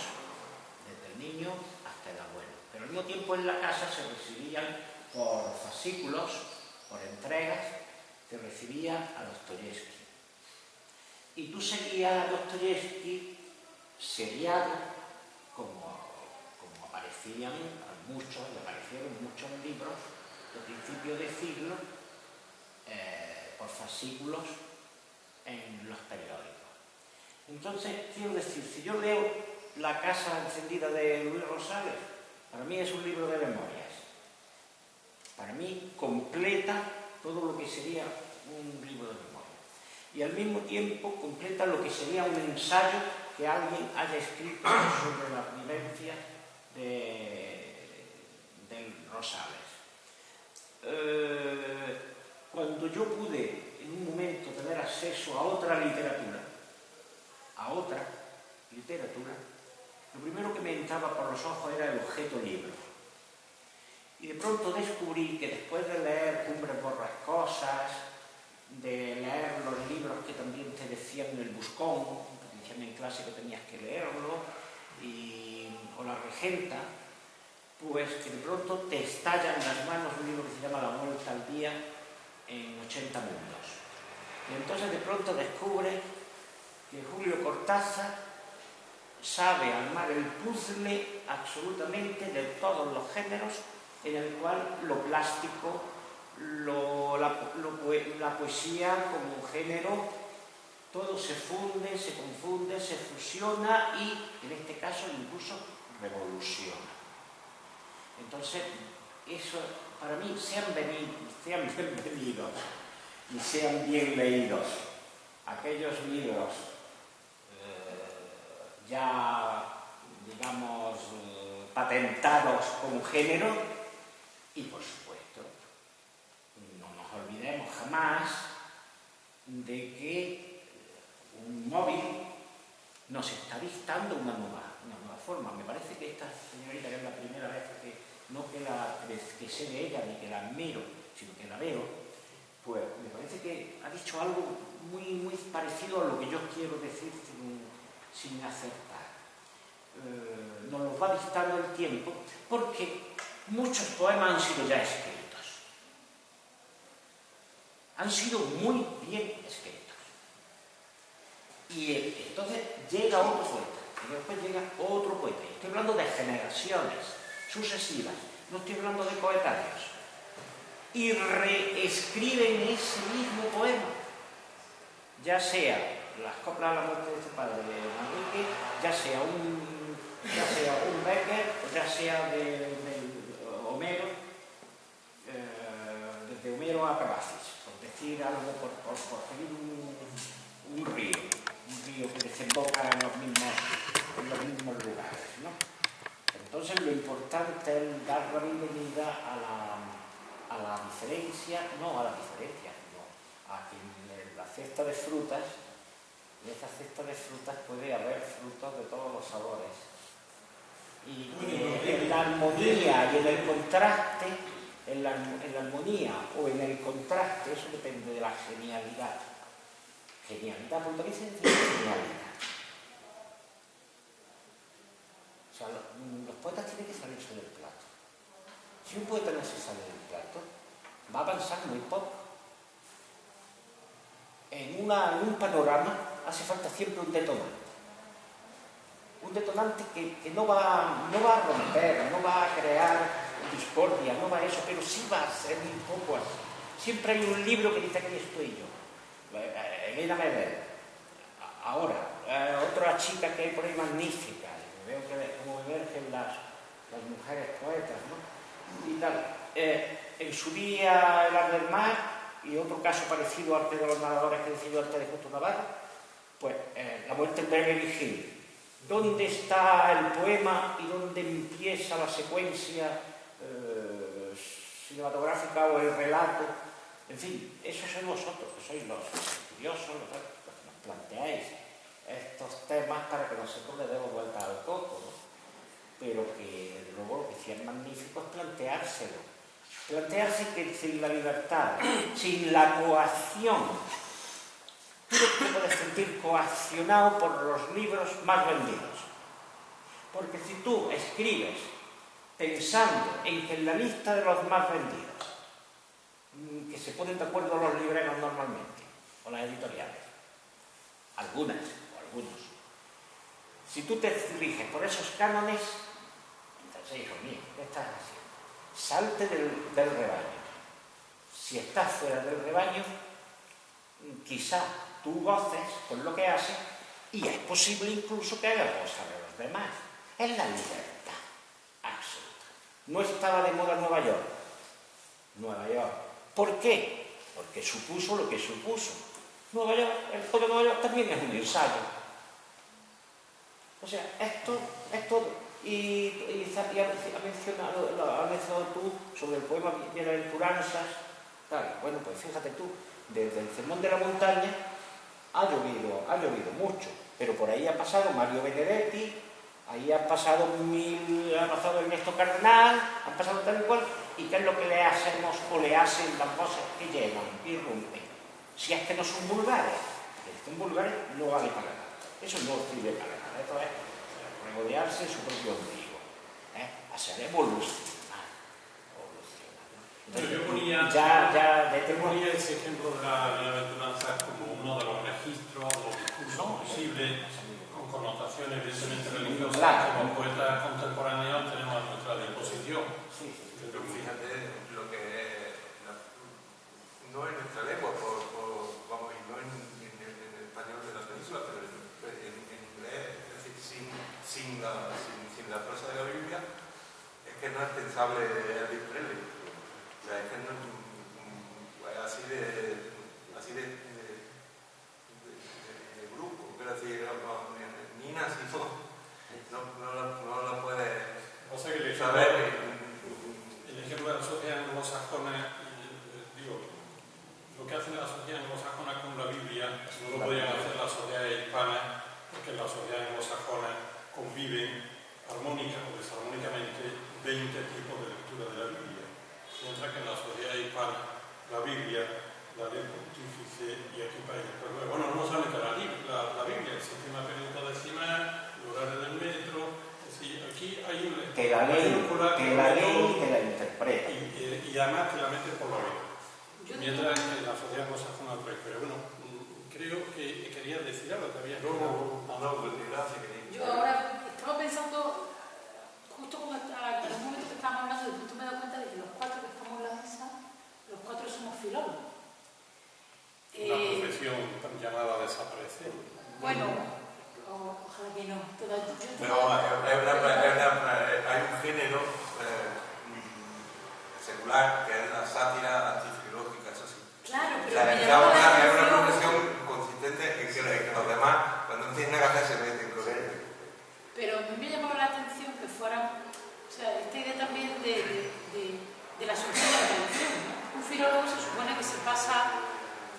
desde el niño hasta el abuelo. Pero al mismo tiempo en la casa se recibían por fascículos, por entregas, se recibía a Dostoyevsky. Y tú seguías a Dostoyevsky seriado como aparecían aparecieron muchos libros de principio de siglo por fascículos en los periódicos. Entonces, quiero decir, si yo leo La casa encendida de Luis Rosales, para mí es un libro de memorias. Para mí completa todo lo que sería un libro de memorias. Y al mismo tiempo completa lo que sería un ensayo que alguien haya escrito sobre las vivencias del Rosales. Cuando yo pude en un momento tener acceso a otra literatura, lo primero que me entraba por los ojos era el objeto libro. Y de pronto descubrí que después de leer Cumbres Borrascosas, de leer los libros que también te decían en el Buscón, que te decían en clase que tenías que leerlo, o La Regenta, pues que de pronto te estalla en las manos un libro que se llama La Vuelta al Día en 80 mundos. Y entonces de pronto descubre que Julio Cortázar sabe armar el puzzle absolutamente de todos los géneros, en el cual lo plástico, la poesía como un género, todo se funde, se confunde, se fusiona y, en este caso, incluso revoluciona. Entonces, eso, para mí, sean bienvenidos y sean bien leídos aquellos libros ya, digamos, patentados como género, y por supuesto, no nos olvidemos jamás de que un móvil nos está dictando una nueva forma. Me parece que esta señorita, que es la primera vez que sé de ella, ni que la admiro, sino que la veo, pues me parece que ha dicho algo muy, muy parecido a lo que yo quiero decir sin acertar. Nos los va dictando el tiempo, porque muchos poemas han sido ya escritos. Han sido muy bien escritos. Y entonces llega otro poeta, y después llega otro poeta. Y estoy hablando de generaciones sucesivas, no estoy hablando de coetáneos. Y reescriben ese mismo poema, ya sea Las coplas a la muerte de este padre de Manrique, ya sea un Becker, o ya sea de Homero, desde Homero a Cavafis, por decir algo, por seguir un río que desemboca en los mismos lugares, ¿no? Entonces lo importante es dar la bienvenida a la diferencia, no a que en la cesta de frutas, en esta cesta de frutas puede haber frutos de todos los sabores. Y en la armonía y en el contraste, en la armonía o en el contraste, eso depende de la genialidad. Genialidad, ¿por qué se dice genialidad? O sea, los poetas tienen que salirse del plato. Si un poeta no se sale del plato, va a avanzar muy poco. En un panorama hace falta siempre un detonante. Un detonante que no va a romper, no va a crear discordia, no va a eso, pero sí va a ser un poco así. Siempre hay un libro que dice: aquí estoy yo. Elena Medel. Ahora, otra chica que hay por ahí magnífica. Veo cómo emergen las mujeres poetas, ¿no? Y tal. En su día, El Ar del Mar, y otro caso parecido al de los nadadores que decía yo antes de Justo Navarro, pues La muerte en Beverly Hills. ¿Dónde está el poema y dónde empieza la secuencia cinematográfica o el relato? En fin, esos sois vosotros, que sois los estudiosos, los que nos planteáis estos temas para que nosotros le demos vuelta al coco, ¿no? Pero que luego lo que sí es magnífico es planteárselo. Plantearse que sin la libertad, sin la coacción, tú no te puedes sentir coaccionado por los libros más vendidos. Porque si tú escribes pensando en que en la lista de los más vendidos, que se ponen de acuerdo los libreros normalmente, o las editoriales, algunas o algunos, si tú te riges por esos cánones, entonces, hijo mío, ¿qué estás haciendo? Salte del rebaño. Si estás fuera del rebaño, quizá tú goces con lo que haces y es posible incluso que hagas cosas de los demás. Es la libertad absoluta. No estaba de moda en Nueva York. Nueva York. ¿Por qué? Porque supuso lo que supuso. Nueva York, el juego de Nueva York también es un ensayo. O sea, esto es todo. Y ha mencionado tú sobre el poema Bienaventuranzas, tal. Bueno, pues fíjate tú, desde el Sermón de la Montaña ha llovido mucho, pero por ahí ha pasado Mario Benedetti, ahí ha pasado Ernesto Cardenal, han pasado tal y cual, y ¿qué es lo que le hacemos o le hacen las voces que llegan y rompen? Si es que no son vulgares, porque si son vulgares no vale para nada, eso no sirve para nada, esto es regodearse en su propio ombligo, hacer evolucionar. Entonces, yo ponía ese ejemplo de la bienaventuranza como uno de los registros o discursos posibles con connotaciones evidentemente religiosas, claro, como poetas contemporáneos tenemos a nuestra disposición. Sí, pero fíjate lo que no es nuestra lengua, vamos, y no en el español de la península, pero en inglés, es decir, sin la prosa de la Biblia, es que no es pensable Elvis Presley. O sea, es que no, así de grupo, quiero decir, Nina, si no la puede saber. El ejemplo de la sociedad anglosajona, digo, lo que hacen las sociedades anglosajonas con la Biblia no lo podían hacer las sociedades hispanas, porque en las sociedades anglosajonas conviven armónica o desarmónicamente 20 tipos de lectura de la Biblia. Mientras que en la sociedad hispana, la Biblia, la ley pontífice y aquí para bueno, no solamente la Biblia, el sistema penitenticial, los horarios del metro, es decir, aquí hay un que la ley te la interpreta. Y además te la mete por la vida. Mientras que en la sociedad anglosajona otra. Pero bueno, creo que querías decir algo, te había gracias. Yo ahora estaba pensando, justo como en el momento que estábamos hablando, de pronto me he dado cuenta de que los cuatro que estamos en la mesa, los cuatro somos filólogos. Una profesión llamada a desaparecer. Bueno, ojalá que no. Pero hay un género secular que es la sátira antifilológica, eso sí. Claro, pero o sea, es una profesión consistente en que los demás, cuando no tienen nada que hacer, se meten con él. Pero a mí me llamaba la atención que fuera, o sea, esta idea también de la solución de la traducción, ¿no? Un filólogo se supone que se pasa,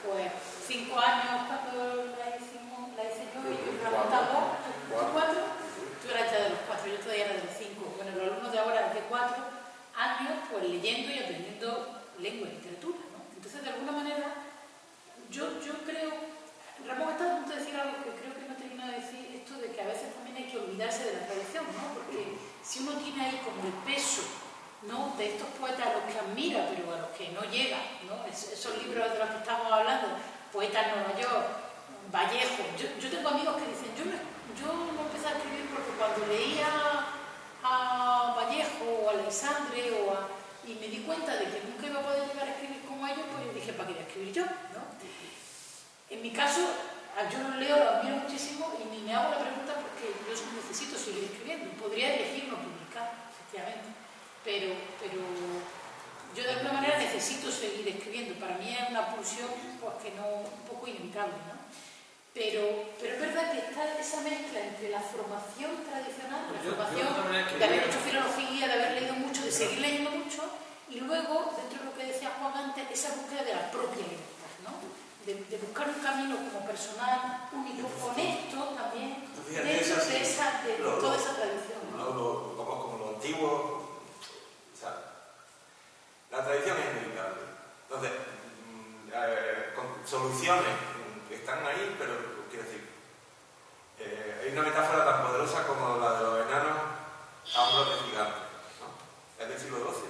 pues, 5 años cuando la hice yo y yo preguntaba, ¿tú 4? Tú eras ya de los 4, yo todavía era de los 5. Bueno, los alumnos de ahora de 4 años, pues leyendo y aprendiendo lengua y literatura, ¿no? Entonces, de alguna manera, yo creo, Ramón está a punto de decir algo que creo que no termina de decir, esto de que a veces también hay que olvidarse de la tradición, ¿no? Porque si uno tiene ahí como el peso, ¿no?, de estos poetas a los que admira, pero a los que no llega, ¿no? Esos libros de los que estamos hablando, Poetas en Nueva York, Vallejo. Yo tengo amigos que dicen, yo no empecé a escribir porque cuando leía a Vallejo o a Alexandre y me di cuenta de que nunca iba a poder llegar a escribir como ellos, pues yo dije, ¿para qué voy a escribir yo?, ¿no? En mi caso, yo los leo, los admiro muchísimo y ni me hago la pregunta porque yo necesito seguir escribiendo. Podría elegir no publicar, efectivamente, pero yo de alguna manera necesito seguir escribiendo. Para mí es una pulsión, pues, que no, un poco inevitable, ¿no? Pero es verdad que está esa mezcla entre la formación tradicional, la formación de haber hecho filología, de haber leído mucho, de seguir leyendo mucho, y luego, dentro de lo que decía Juan antes, esa búsqueda de la propia libertad, ¿no? De buscar un camino como personal, único, honesto también, dentro de toda esa tradición, ¿no? Como lo antiguo, o sea, la tradición es inevitable. Entonces, con soluciones que están ahí, pero quiero decir, hay una metáfora tan poderosa como la de los enanos a hombros de gigantes, ¿no? Es del siglo XII.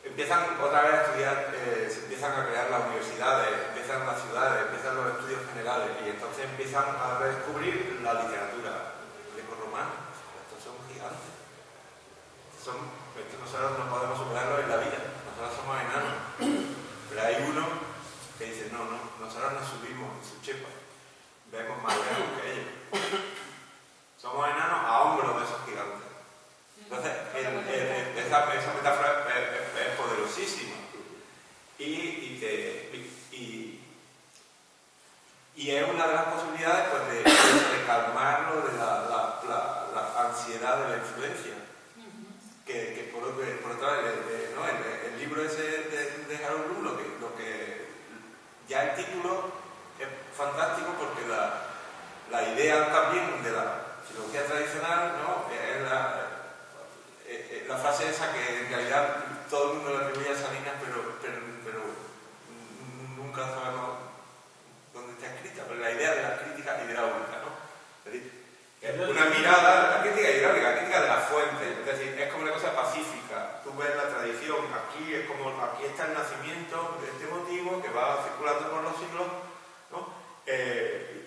Empiezan otra vez a estudiar, se empiezan a crear las universidades, empiezan las ciudades, empiezan los estudios generales y entonces empiezan a redescubrir la literatura grecorromana. Estos son gigantes. Estos nosotros no podemos superarlos en la vida, nosotros somos enanos. Pero hay uno que dice, no, nosotros nos subimos en su chepa, vemos más lejos que ellos. Somos enanos a hombros de esos gigantes. Entonces, esa metáfora es poderosísima. Y es una de las posibilidades, pues, de calmarlo de la ansiedad de la influencia. Que por otro lado, ¿no? el libro ese de Harold Bloom, lo que ya el título es fantástico porque la idea también de la filología tradicional, ¿no? Es la frase esa que en realidad todo el mundo le atribuye a Salinas, pero nunca sabemos dónde está escrita, pero la idea de la crítica hidráulica, ¿no? Es decir, una mirada, la crítica hidráulica, la crítica de la fuente, es decir, es como una cosa pacífica. Tú ves la tradición, aquí está el nacimiento de este motivo que va circulando por los siglos, ¿no?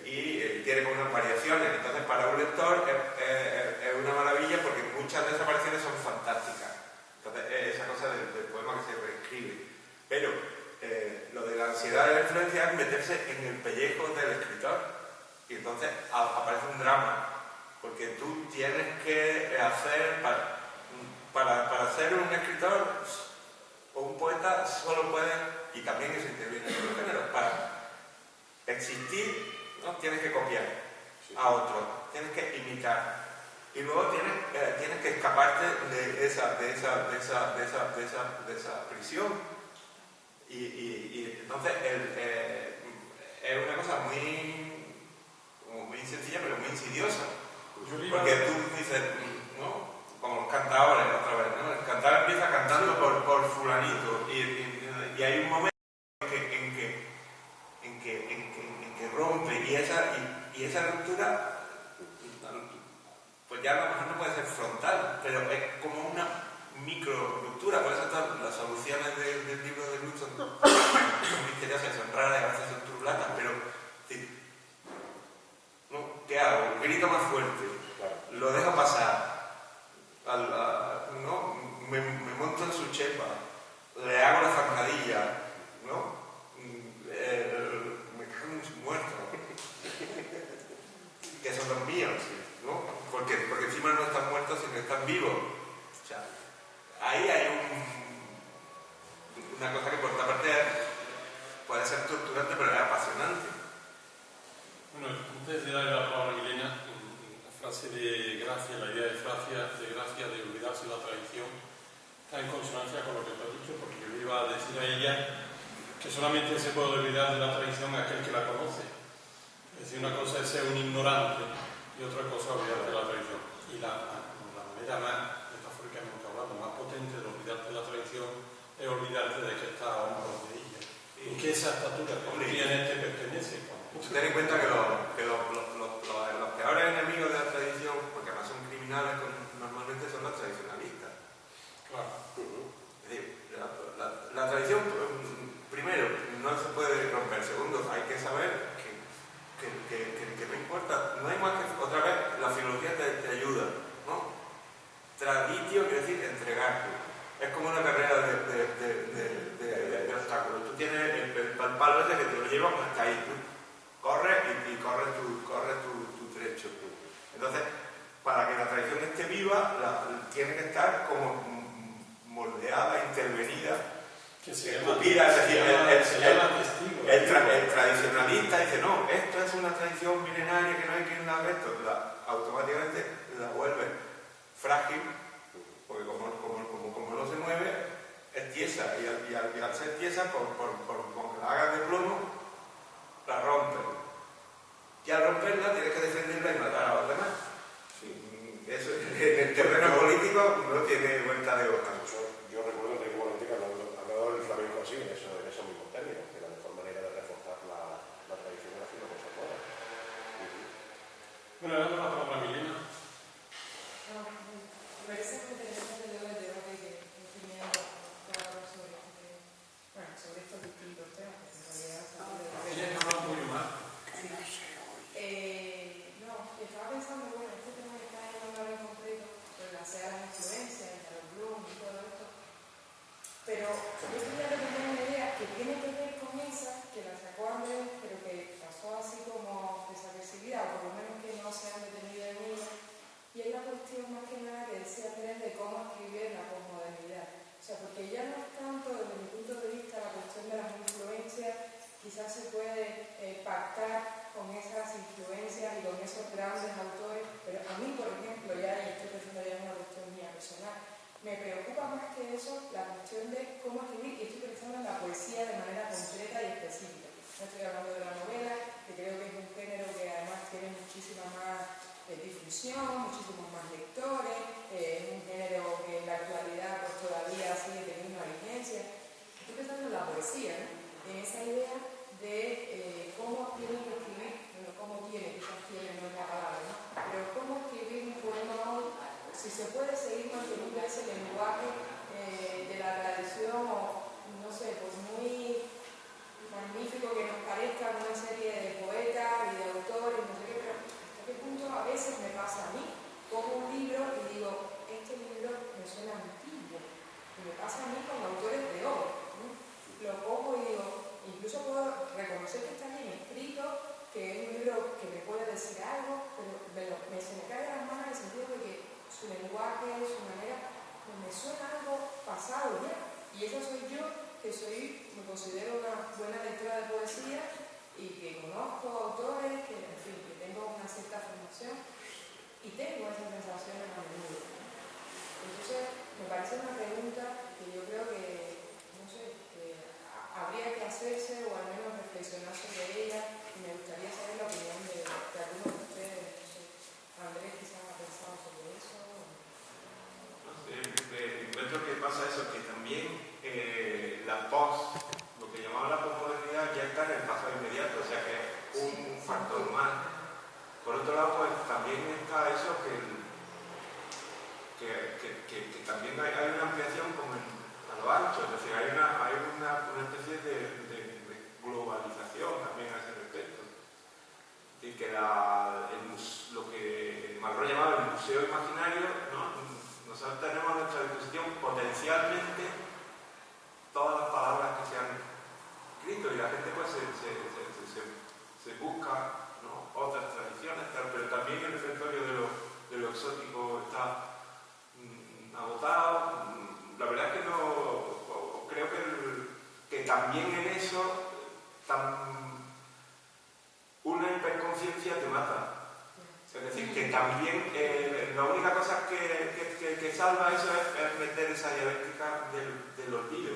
Y tiene como unas variaciones. Entonces, para un lector es una maravilla porque muchas de esas variaciones son fantásticas. Entonces, esa cosa del poema que se reescribe. Pero lo de la ansiedad de la influencia es meterse en el pellejo del escritor. Y entonces aparece un drama. Porque tú tienes que hacer, para ser un escritor o un poeta, solo puedes, y también eso interviene en los géneros, para existir, ¿no? Tienes que copiar a otro, tienes que imitar. Y luego tienes que escaparte de esa prisión. Y entonces es una cosa muy sencilla, pero muy insidiosa. Porque tú dices, ¿no? Como los cantadores otra vez, ¿no? El cantador empieza cantando por fulanito y hay un momento en que rompe y esa ruptura pues ya a lo mejor no puede ser frontal, pero es como una micro ruptura. Por eso todas las soluciones del libro de Luz son misteriosas, son raras y a veces son turulatas, pero ¿no? ¿Qué hago? Grito más fuerte, lo dejo pasar, ¿no? Me monto en su chepa, le hago la zancadilla, ¿no? Me cago en su muerto, que son los míos, ¿no? Porque encima no están muertos sino que están vivos. O sea, ahí hay una cosa que por otra parte puede ser torturante pero es apasionante. Bueno, antes de darle la palabra a Milena, la frase de Gracia, la idea de Gracia de olvidarse de la tradición, está en consonancia con lo que tú has dicho, porque yo iba a decir a ella que solamente se puede olvidar de la tradición aquel que la conoce. Es decir, una cosa es ser un ignorante y otra cosa es olvidarte de la tradición. Y la manera más, metafóricamente hablando, más potente de olvidarte de la tradición es olvidarte de que está a hombros de ella. Y que esa estatura que tú tienes te pertenece. Ten en cuenta que los peores enemigos de la tradición, porque además son criminales, normalmente son los tradicionalistas. Claro. Es decir, la tradición, primero, no se puede romper. Segundo, hay que saber que no importa, no hay más que, otra vez, la filología te ayuda, ¿no? Traditio quiere decir entregarte. Es como una carrera de obstáculos. Tú tienes el palo ese que te lo lleva hasta ahí. Tú corres y corres tu trecho. Entonces, para que la tradición esté viva, tiene que estar como moldeada, intervenida, escupida. Es decir, el tradicionalista dice, no, esto es una tradición milenaria que no hay quien la haga esto. Automáticamente la vuelve frágil, porque como no se mueve, es tiesa, y al ser tiesa, por que la hagas de plomo, la rompen. Y al romperla tienes que defenderla y matar a los demás. Sí, eso en el terreno político no tiene vuelta de hoja. Yo recuerdo que igualmente que hablado del flamenco así, en esos mismos términos, que la mejor manera de reforzar la tradición de la filología fuera. Bueno, le damos la palabra a Milena. Me parece muy interesante el debate que teniendo sobre estos distintos temas, que en realidad Tienes que hablar muy mal. no, estaba pensando, bueno, este tema que está hablando ahora en concreto, relacionado a las influencias, el Harold Bloom y todo esto, pero yo quería retomar una idea que tiene que ver con esa, que la sacó Andrés, pero que pasó así como desapercibida, o por lo menos que no se han detenido en ella, y es la cuestión más que nada que decía Andrés de cómo escribir la posmodernidad. O sea, porque ya no es tanto desde mi punto de vista la cuestión de las influencias, quizás se puede pactar con esas influencias y con esos grandes autores, pero a mí, por ejemplo, ya, y estoy eso la cuestión de cómo escribir, y estoy pensando en la poesía de manera concreta y específica. No estoy hablando de la novela, que creo que es un género que además tiene muchísima más difusión, muchísimos más lectores, es un género que en la actualidad pues todavía sigue teniendo una vigencia. Estoy pensando en la poesía, ¿no? En esa idea de cómo tiene que escribir, bueno, cómo tiene, quizás tiene no es la palabra, ¿no? Pero cómo escribir un poema hoy, si se puede seguir manteniendo ese lenguaje de la tradición, o no sé, pues muy magnífico que nos parezca una serie de poetas y de autores, no sé qué, pero hasta qué punto a veces me pasa a mí, cojo un libro y digo, este libro me suena antiguo, y me pasa a mí con autores de hoy, ¿no? Lo cojo y digo, incluso puedo reconocer que está bien escrito, que es un libro que me puede decir algo, pero se me cae de las manos en el sentido de que su lenguaje, su manera, me suena algo pasado ya, y eso soy yo, que me considero una buena lectora de poesía y que conozco autores, que en fin, que tengo una cierta formación y tengo esas sensaciones a menudo. Entonces, me parece una pregunta que yo creo que, no sé, que habría que hacerse o al menos reflexionar sobre ella, y me gustaría saber la opinión de algunos de ustedes. No sé, Andrés quizás ha pensado sobre eso. No sé, encuentro que pasa eso, que también la lo que llamaba la posmodernidad ya está en el pasado inmediato, o sea que es un factor más. Por otro lado, pues también está eso que también hay una ampliación como a lo ancho, es decir, hay una especie de globalización también a ese respecto. Es decir, que lo que Malraux llamaba el museo imaginario, ¿no? Nosotros tenemos a nuestra disposición potencialmente todas las palabras que se han escrito, y la gente pues se busca, ¿no? Otras tradiciones, pero también el repertorio de lo exótico está agotado. La verdad es que no creo que también en eso una hiperconciencia te mata. Es decir, que también la única cosa que salva eso es meter esa dialéctica del olvido.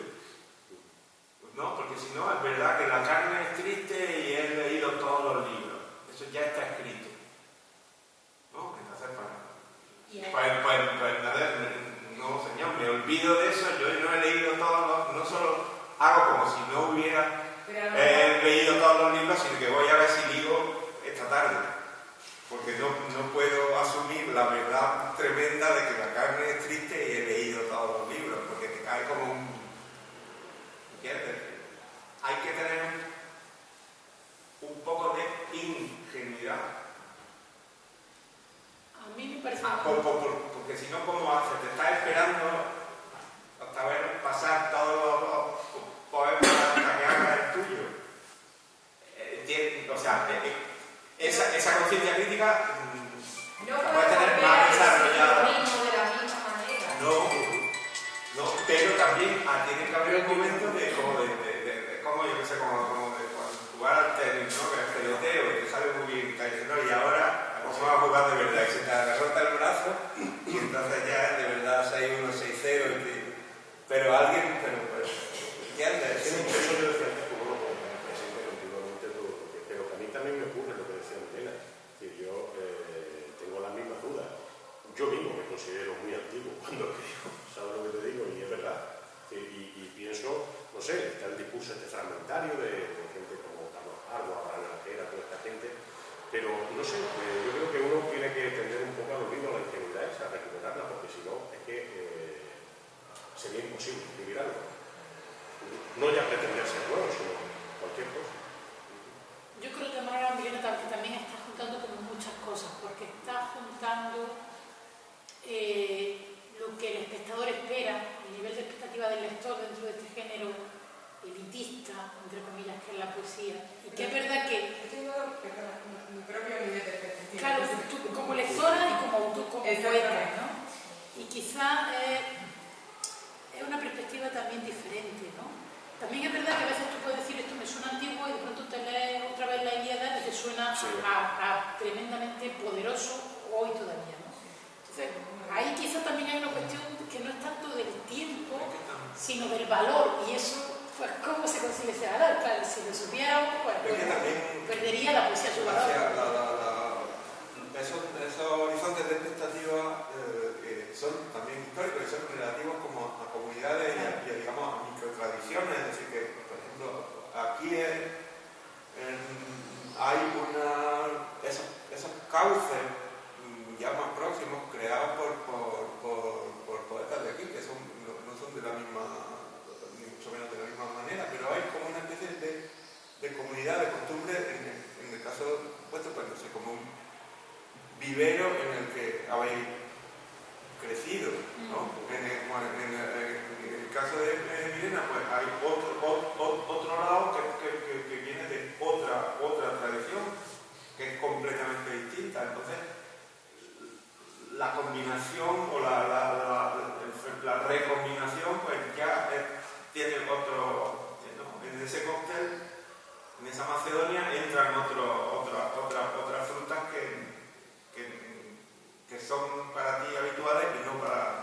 ¿No? Porque si no, es verdad que la carne es triste y he leído todos los libros. Eso ya está escrito. ¿No? Entonces, pues nada, no, señor, me olvido de eso. Yo no he leído todos los... No solo hago como si no hubiera leído todos los libros, sino que voy a ver si digo esta tarde. Porque no puedo asumir la verdad tremenda de que la carne es triste y he leído todos los libros, porque te cae como un... ¿Entiendes? Hay que tener un poco de ingenuidad. A mí me parece... Porque si no, ¿cómo haces? Te estás esperando hasta ver pasar todos los poemas hasta que hagas el tuyo. O sea, esa conciencia crítica no puede tener más desarrollada. De la misma manera. No, pero también tiene que haber un momento de como yo que sé, como de jugar al tenis, ¿no? Que es peloteo y te sale muy bien, ¿no? Y ahora vamos a jugar de verdad, y se te agarrota el brazo y entonces ya de verdad 6-1, 6-0, pero alguien, ¿entiendes? Eso yo decía antes, como lo pongo presente continuamente todo, pero que a mí también me ocurre lo que decía Milena, que yo tengo las mismas dudas. Yo mismo me considero muy antiguo cuando escribo, ¿sabes lo que te digo? Y es verdad. Y pienso, no sé, está el discurso este fragmentario de gente como Carlos Argo, Abraham Najera, toda esta gente, pero no sé, yo creo que uno tiene que tender un poco al olvido, a la ingenuidad esa, a recuperarla, porque si no, es que sería imposible escribir algo. No ya pretender ser nuevo, sino cualquier cosa. Yo creo que Mara Milena también está juntando como muchas cosas, porque está juntando lo que el espectador espera, el nivel de expectativa del lector dentro de este género elitista, entre comillas, que es la poesía. Y que es verdad que... Yo tengo mi propio nivel de expectativa. Claro, tú como lectora y como autor, como poeta, ¿no? Y quizá es una perspectiva también diferente, ¿no? También es verdad que a veces tú puedes decir esto me suena antiguo y de pronto te lees otra vez la Ilíada y te suena a tremendamente poderoso hoy todavía, ¿no? Entonces, ahí quizá también hay una cuestión que no es tanto del tiempo, del valor, y eso, pues, ¿cómo se consigue ese valor? Claro, si lo supiéramos, pues, Es que también perdería la poesía su valor. Esos horizontes de expectativa son también históricos y son relativos como a comunidades y a, digamos, a microtradiciones. Es decir, que, por ejemplo, aquí hay esos cauces ya más próximos creados por poetas de aquí, que no son de la misma, ni mucho menos de la misma manera, pero hay como una especie de comunidad, de costumbre, en el caso vuestro, pues no sé, como un vivero en el que habéis crecido, ¿no? En el caso de Milena, pues hay otro lado que viene de otra tradición, que es completamente distinta. Entonces, la combinación o la recombinación, pues ya tiene otro, ¿no? En ese cóctel, en esa Macedonia, entran otras frutas que son para ti habituales y no para